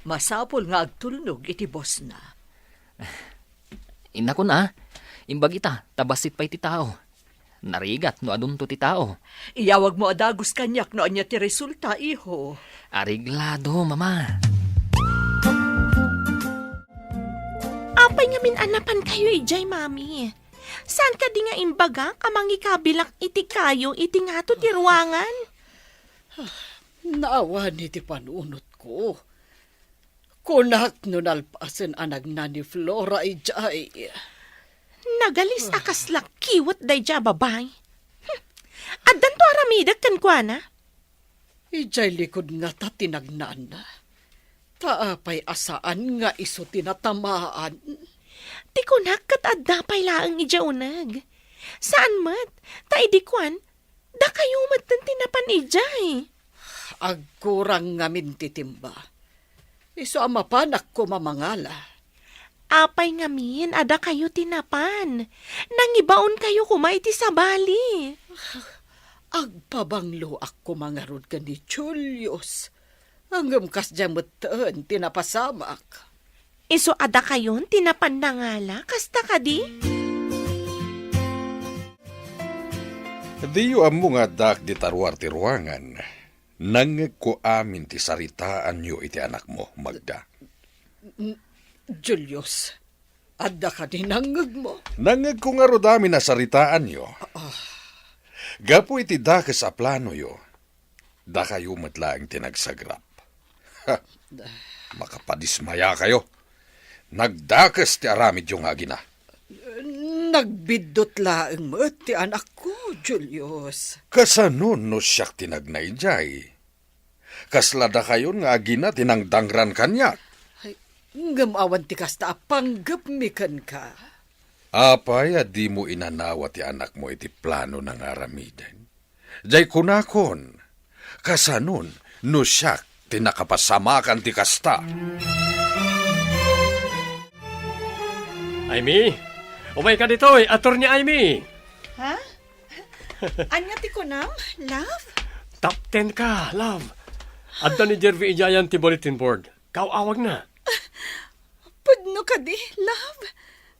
Masapol nga agtulnog iti boss na. Ina ko na, imbag ita, tabasit pa iti tao. Narigat no adunto ti tao. Iyawag mo adagos kanyak no anya ti resulta, iho. Ariglado, mama. Apay nga minanapan kayo ijay, mami. Saan ka di nga imbaga kamangi kabilak iti kayo iti nga to ti ruangan? Naawa ni ti panunot ko. Kunak no nalpasen anag na ni Flora ijay. Nagalis akas lakiwat day ja babay. Addan to aramidak kan kwa na? Ijay likod nga ta tinagnaan na. Taapay asaan nga iso tinatamaan. Ti kunak kat adda pay laang ijaunag. Saan mat? Ta idikwan? Da kayo mat tinapan ijay. Agkurang nga mintitimba. Iso amapanak ko mamangala. Apay ngamin, ada kayo tinapan. Nangibaon kayo kumay ti sabali. Agpabanglo ako mangarod ka ni Julius. Hanggang kas jamutan tinapasamak. Iso ada kayon tinapan na ngala, kasta ka di? Diyo amo nga dak di tarwar ti ruangan. Nangeg ko amin ti saritaan yo iti anak mo, Magda. Julius, adda ka dinangag mo. Nangeg ko nga rodami na saritaan yo. Gapo iti dakes a plano yo. Da kayo matlaang tinagsagrap. Ha, makapadismaya kayo. Nagdakes ti aramid yung agina. Nagbidot laeng mo ti anak ko, Julius. Kasanon no siyak tinagnay jay. Kaslada kayon nga agina tinangdangran kanyak. Ngamawan ti kasta panggapmikan ka. Apay, di mo inanawa ti anak mo iti plano ng aramiden. Jay kunakon, kasanon, no siyak, tinakapasamakan ti kasta. Aimee, umay ka dito, Attorney Aimee. Ha? Anya ti kunam? Love? Top 10 ka, love. Adda ni Jervy Ijayan ti bulletin board. Kawawag na. Pudno ka di, love.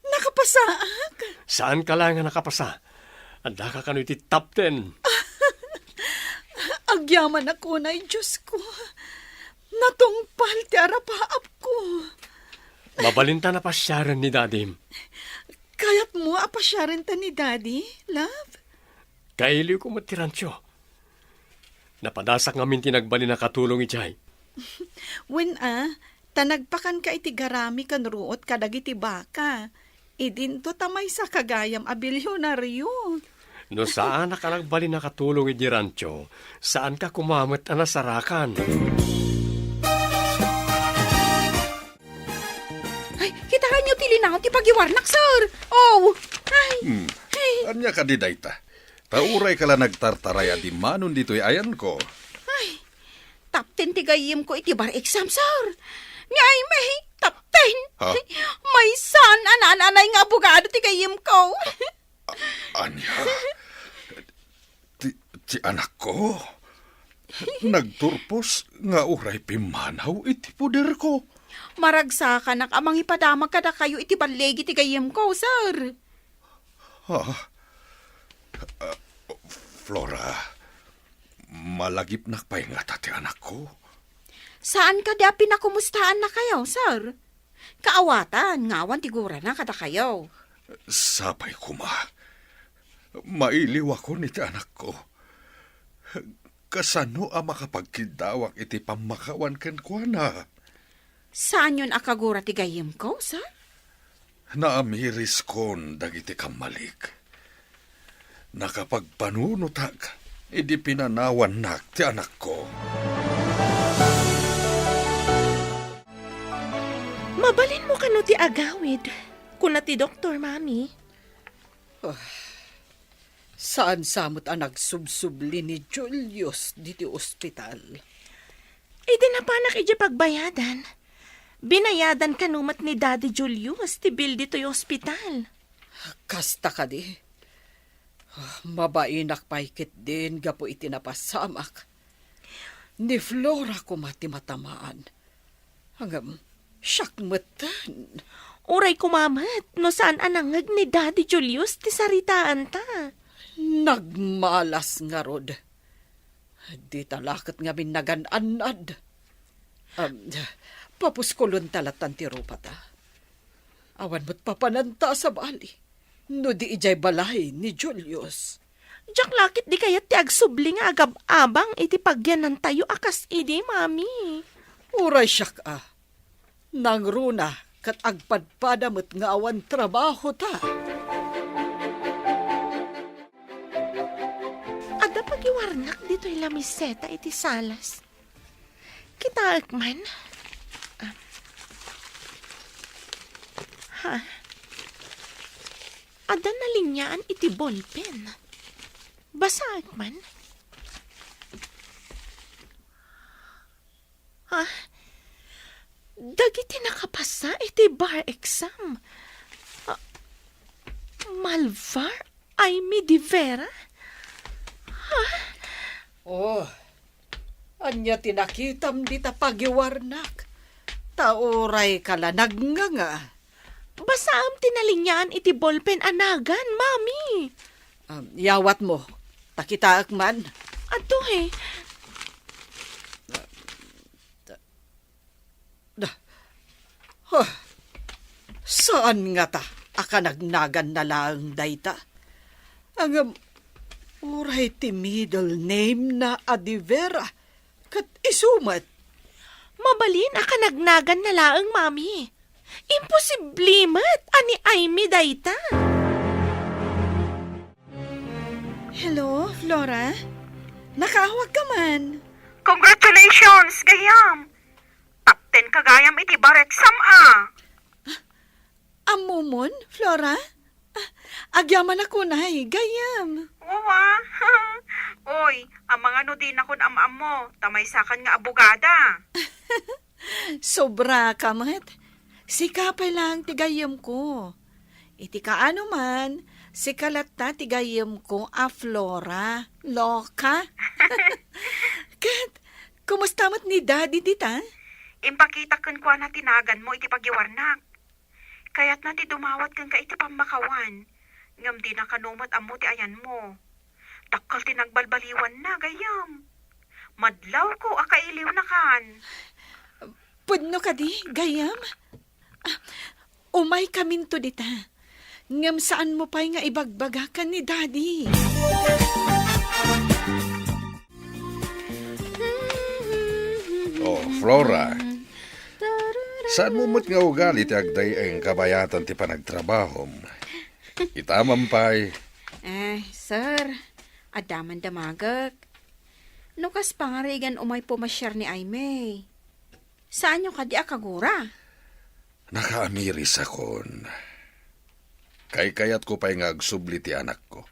Nakapasaak. Saan ka lang nga nakapasa? Adda ka kano iti top 10. Agyaman ako na, Diyos ko. Natungpal ti arapaap ko. Mabalinta na pasyaran ni Dadim. Kayat mo apasyaran ta ni Daddy, love? Kailiw ko matiransyo. Napadasak ngamin tinagbali na katulong ijay. When tanagpakan ka iti garami kan ruot kadag iti baka. Idinto tamay sa kagayam abilyonaryo. No saan ka nagbali na katulong iti rancho, saan ka kumamot na nasarakan? Ay, kita nyo tilinaw ti pagiwarnak, sir. Oh, ay. Anya ka di dayta. Tauray ka lang nagtartaray at manon dito'y ayan ko. Ay, top 10 tigayim ko iti bar exam, sir. Nga ay may top 10. Ha? May son, ananay nga abogado tigayim ko. Anya? Ti anak ko? Nagturpos nga uray pimanaw iti puder ko. Maragsa ka nak amang ipadamag kada kayo iti balegi tigayim ko, sir. Ha? Flora, Malagip na pa'y nga tati anak ko. Saan ka da pinakumustahan na kayo, sir? Kaawatan, ngawan tigura na kada kayo. Sapay ko mailiw ako ni ti anak ko. Kasano ang makapagkidawak iti pamakawan ken ko na? Saan yun akagura tigayim ko, sir? Naamiris kon dagiti kamalik. Nakapagpanunutag, idi pinanawan nak ti anak ko. Mabalin mo kano ti agawid. Kuna ti doktor, mami. Saan samot ang nagsubsubli ni Julius diti ospital? Napanak iti pagbayadan. Binayadan kanumat ni Daddy Julius ti bill dito yung ospital. Kasta ka di. Mabainak paikit din gapo iti napasamak. Ni Flora ko matamaan. Hanggang syakmatan. Uray kumamat, no saan anangag ni Daddy Julius ti saritaan ta. Nagmalas nga rod. Di talakat nga minagan-anad. Papuskulon talatan ti rupata. Awan mo't papananta sa bali. No di ijay balay ni Julius. Diyak lakit di kayat ti agsubli nga agab-abang iti pagyanan tayo akas idi, mami. Uray siyak Nangruna kat agpadpadamot nga awan trabaho ta. Ada pagiwarnak dito'y lamiseta iti salas. Kita man. Ada na linyaan iti ballpen. Basa man. Dagiti nakapasa iti bar exam. Malvar Aimee de Vera? Anya tinakitam di ta pagiwarnak. Tauray kala nagnga. Basaam tinalinyaan iti ballpen anagan, mami. Yawat mo. Takitaak man. Ato Saan nga ta? Aka nagnagan na lang dayta. Ang uray ti middle name na Adivera. Kat isumat. Mabalin aka nagnagan na laang, mami. Imposiblimat ani Aimee dayta. Hello, Flora? Nakahawag ka man. Congratulations, gayam! Top 10 kagayam iti bar exam Amumon, Flora? Agyaman ako na, gayam. Uwa. Oy, ang mga nudin akon am mo, tamay sakan nga abogada. Sobra ka, mat. Sikapay lang tigayam ko. Iti kaano man, sikalat na tigayam ko Flora. Loka? Kat, kumusta mat ni Daddy dita? Impakita kun kwa na tinagan mo iti pagyawarnak. Kaya't na ti dumawat kang ka iti pamakawan. Ngam di na kanumat amo ti ayan mo. Takkal ti nagbalbaliwan na, gayam. Madlaw ko akailiw na kan. Pudno ka di, gayam? Umay kaminto dita. Ngam saan mo pa'y nga ibagbagakan ni Daddy? Oh, Flora. Saan mo mo't nga ugali ti agday ang kabayatan ti panagtrabahom? Itamampay. Sir, adaman damagak. Nukas pangarigan umay pumasyar ni Aimee. Saan yung kadi akagura? Nakaamiris akon. Kayat ko pa'y nga agsubli ti anak ko.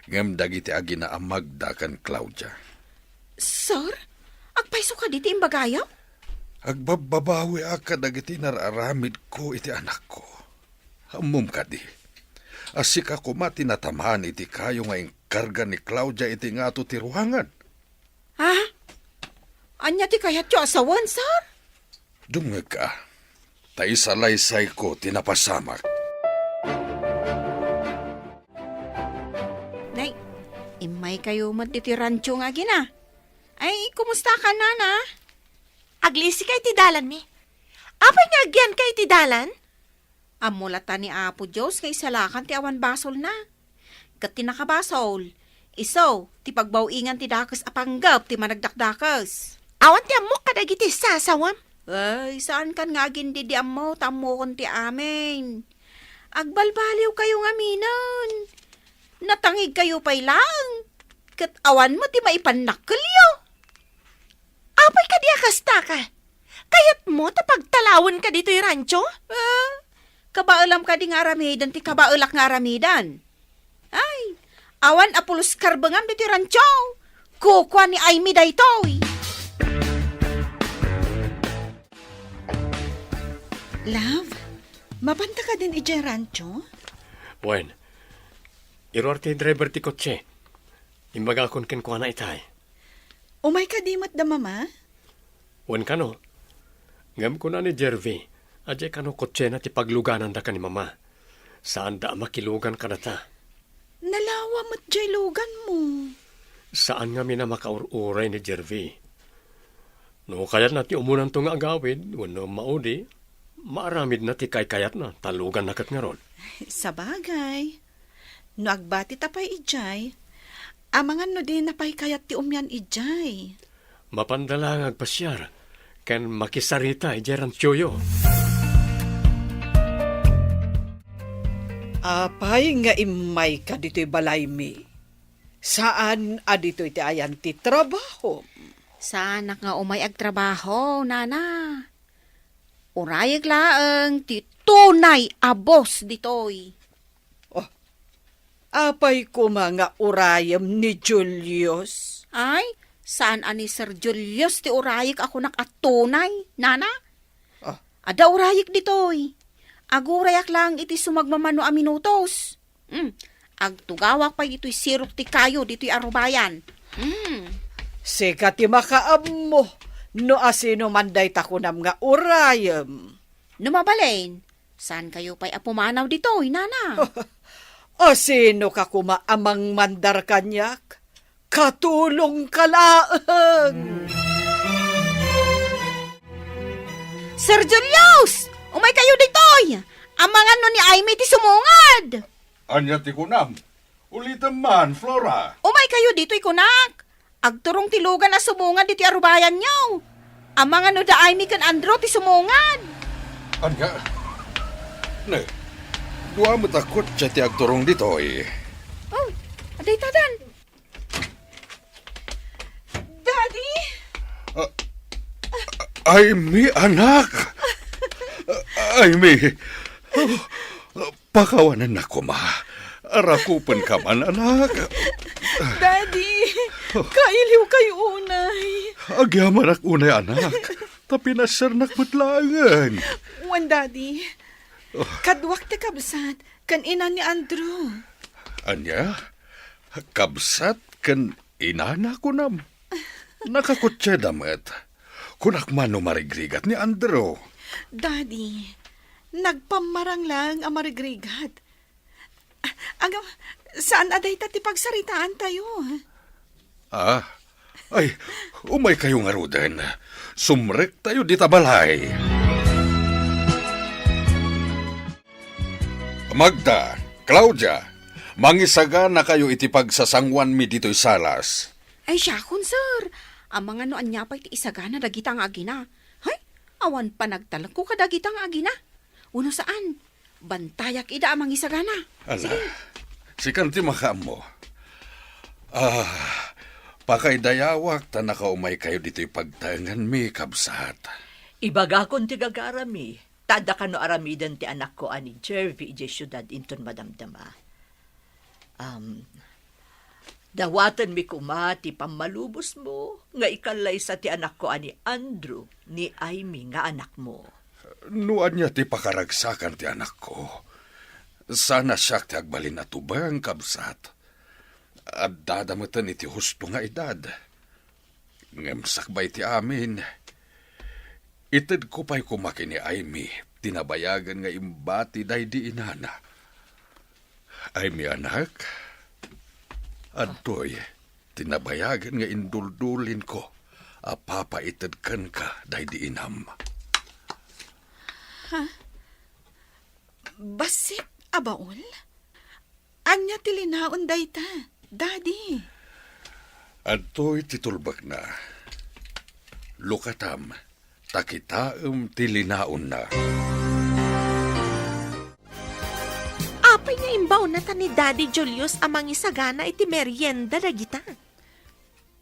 Ngam dagiti agi na amagda kan Claudia. Sir, agpaiso ka diti imbagayaw? Agbababawi ka dagiti nararamid ko iti anak ko. Hamum ka di. Asika ko matinatamaan iti kayo nga karga ni Claudia iti nga ato ti ruhangan. Anya ti kayat yo asawan, sir? Dumngag ka. Tay salaysay ko tinapasamak. Nay, imay kayo matitirancho nga gina. Ay, kumusta ka, Nana? Aglisi kay ti dalan mi. Apay nga agyan kay ti dalan? Amulata ni Apo Diyos kay salakan ti awan basol na. Kat ti nakabasol. Iso, ti pagbawingan ti dakas apanggap ti managdakdakas. Awan ti amok kadagiti sasawam. Ay, saan kan nga gindi di amo, tamo kon ti amin. Agbalbaliw kayo nga minon. Natangig kayo pa'y lang. Kat awan mo ti maipanakkalyo. Apay ka di akasta ka. Kayat mo tapagtalawan ka dito yung rancho? Kabaalam ka di nga aramidan, ti kabaulak nga aramidan. Ay, awan apulos karbangam dito yung rancho. Kukwa ni Aimee daytoy. Love, mabanta ka din ije rancho? Wen, iror ti driver ti kotse. Imbaga kon ken kuana itay. Umay ka di mat da mama? Wen kano, ngam ko na ni Jervy, ajay kano kotse na ti pagluganan da ka ni mama. Saan da makilugan ka na ta? Nalawa mat jay lugan mo. Saan nga mina makaururay ni Jervy? No kayat na ti umunan to nga agawid, wano maudi, maaramid na ti kayat na, talugan na kat nga ron. Sabagay. No agbati tapay ijay, amangan no din napay kayat ti umyan ijay. Mapandala nga agpasyar, ken makisarita ijeran tiyoyo. Apay nga imay ka dito'y balay mi. Saan adito'y ti ayan ti trabaho? Sana nga umay agtrabaho, nana. Urayag laeng ti tunay abos ditoy. Apay ko mga urayam ni Julius. Ay, saan ani Sir Julius ti urayag ako nakatunay, nana? Ada urayag ditoy. Agurayak lang iti sumagmamano a minutos. Agtugawak pa ito'y sirok ti kayo dito'y arubayan. Sika ti makaam mo, no asino manday takunam nga urayam. Numabalain, saan kayo pa'y apumanaw dito'y, nana? Asino ka kumaamang mandar kanyak? Katulong kalaang! Sir Julius! Umay kayo ditoy! Amangan no ni Aimee ti sumungad! Anya ti kunam. Ulitan man, Flora. Umay kayo dito'y kunak! Agturong tilugan na sumungad dito'y arubayan niyo! Amangan no da Aimee kan Andro ti sumungad! Anya? Ne, duwa mo takot siya ti agturong dito eh. Oh, aday tadan! Daddy! Ay, mi anak! Ay, mi! Pakawanan na ko, ma. Arakupan ka man, anak. Daddy, kailiw kayo unay. Agyaman ak unay, anak. Tapi nasarnak matlangan. Wan, Daddy. Kadwak ti kabsat, kan ina ni Andrew. Anya? Kabsat kan inana ko nam. Nakakutsa damat. Kunak man marigrigat ni Andrew. Daddy, nagpamarang lang ang marigrigat. Agam, saan aday ti pagsaritaan tayo? Ay, umay kayo nga rudan. Sumrek tayo di tabalay. Magda, Claudia, mangisaga na kayo itipagsasangwan mi dito'y salas. Ay, syakon, sir. Ang mga noan niya pa'y ti isagana dagitang agina. Hay, awan pa nagtalag ko kadagitang agina. Uno saan? Bantayak ida amang isagana. Ala, si kanti makaam mo. Pakaidayawak ta nakaumay kayo dito'y pagtangan mi kabsat. Ibaga kon ti gagarami. Tada ka no aramidan ti anak ko ani Jervy ije syudad inton madamdama. Dawatan mi kuma ti pamalubos mo nga ikalay sa ti anak ko ani Andrew ni Aimee nga anak mo. Nuan niya ti pakaragsakan ti anak ko. Sana siya ti agbalin na tubang kabsat. At dadamatan iti husto nga edad. Ngemsakbay ti amin. Itid ko pa'y kumaki ni Aimee, tinabayagan nga imbati day di inana. Aimee anak, adtoy, tinabayagan nga induldulin ko. Papaitadkan ka, day di inam. Basit, abaol? Anya tilinaon dayta, Daddy. Adto'y titulbak na. Lukatam, takitaem tilinaon na. Apay nga imbaw na ta ni Daddy Julius amang isagana iti merienda dagita.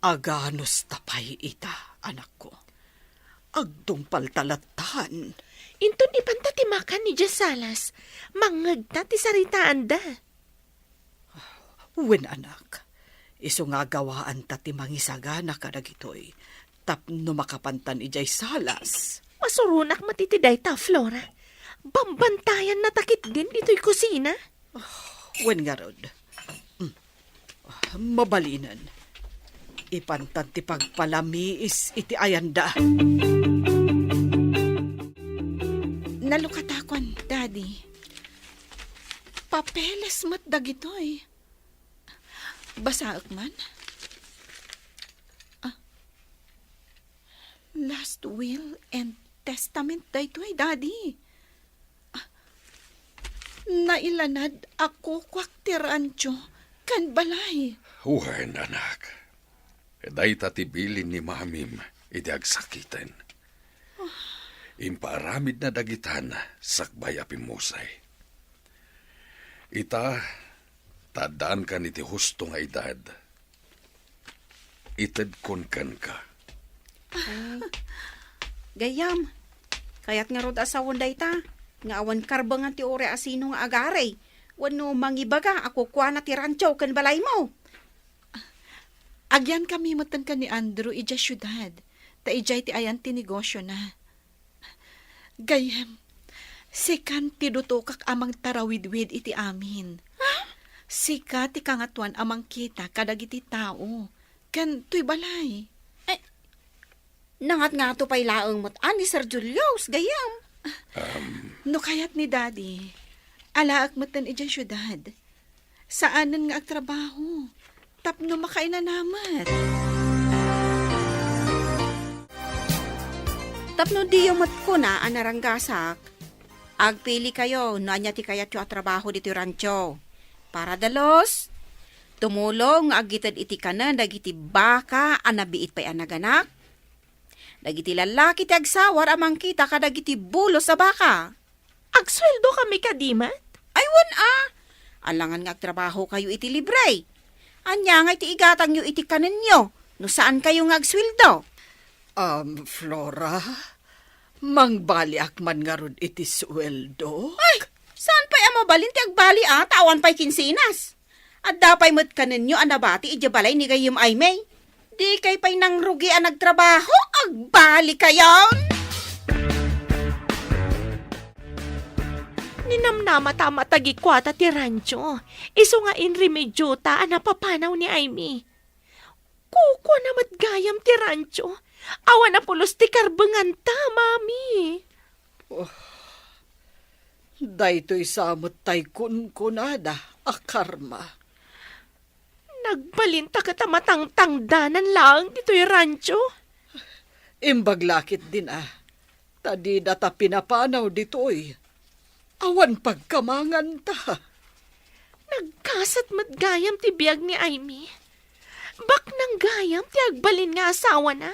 Aganos tapay ita, anak ko. Agdungpal talatan. Inton ipantatimakan ni Jasalas, mangagta ti saritaan da. Wen anak, iso nga gawaan ta ti mangisagana kadagitoy. Tapno makapantan ijay salas. Masurunak matitiday ta, Flora. Bambantayan na takit din dito'y kusina. Wen nga rod. Mabalinan. Ipantan ti pagpalamiis iti ayanda. Nalukatakon, Daddy. Papeles mat dagitoy. Basaak man? Last will and testament daytoy, Daddy. Nailanad ako kwakti rancho kan balay. Huwain, anak. Day tatibilin ni mamim, iti agsakitan. Imparamid na dagitan, sakbay apimusay. Ita, tadaan ka niti husto nga edad. Itadkon kan ka. Gayam, kayat nga rod asawon dayta. Nga awan karbangan ti ore asino nga agare. Wano mangibaga ako kwa na ti rancho kan balay mo. Agyan kami matan ka ni Andrew ija syudad. Ta ijay ti ayan ti negosyo na. Gayam, sikan ti dutukak amang tarawidwid iti amin. Sika ti kangatuan amang kita kadagiti tao. Kan tuy balay. Nangat nga to pa'y laang mat ani Sir Julius, gayam. No kayat ni Daddy, alaak matan ija syudad. Saanan nga agtrabaho? Tapno makainanamat. Tapno di yung mat ko na anaranggasak. Agpili kayo, no anya ti kayat yung trabaho dito rancho. Para dalos, tumulong agitad iti kanan, dagiti baka, anabiit pa'y anaganak. Dagiti lalaki ti agsawar amang kita kadagiti bulo sa baka. Agsweldo kami kadimat? Ay wan alangan nga agtrabaho kayo iti libre. Anya nga iti igatang yu iti kanan nyo, no saan kayo nga agsweldo? Flora, mangbaliak man nga rod iti sweldo? Ay, saan pa'y amabalin ti agbali tawan pa'y kinsinas. At dapay mo't kanan nyo anabati ijabalay ni gayim ay may. Di kay pa'y nang rugi ang nagtrabaho, agbali kayo! Ninamnama tama tagikwata ti rancho. Iso nga inremedyo ta napapanaw ni Aimee. Kuko namat gayam ti rancho. Awa na pulos ti karbangan ta, mami. Daytoy samot tay kunkunada, akarma. Nagbalinta ka tamatang-tangdanan lang dito'y rancho. Imbaglakit din Tadi data pinapanaw ditoy. Awan pagkamangan ta. Nagkasat matgayam ti biyag ni Aimee. Bak nang gayam ti agbalin nga asawa na.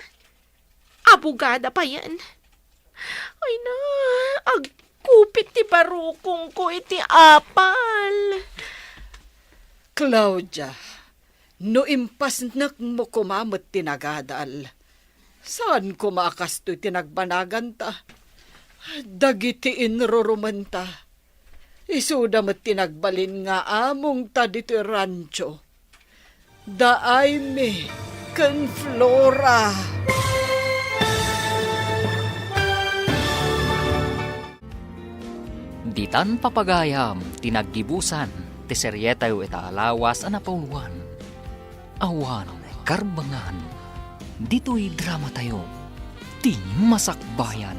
Abugada pa yan. Ay na, agkupit ti barukong ko iti apal. Claudia, no impasnak mo kumamot tinagadal. Saan kumakasto'y tinagbanagan ta? Dagiti inrurumanta. Isuda mo't tinagbalin nga among ta dito rancho. Daay me, kan Flora. Ditan papagayam, tinaggibusan, ti seryeta yu itaalawas anapuluan. Awan, karbangan, dito'y drama tayo, ti masakbayan.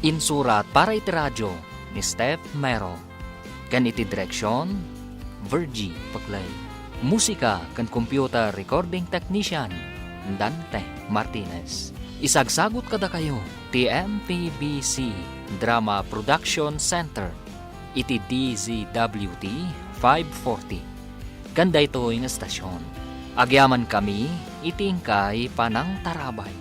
Insurat para iti radyo ni Steph Mero. Gan iti direksyon, Virgie Paclay. Musika kan computer recording technician Dante Martinez. Isagsagot kada kayo ti MPBC Drama Production Center iti DZWT 540. Ganda ito yung estasyon. Agyaman kami itingkay panang tarabay.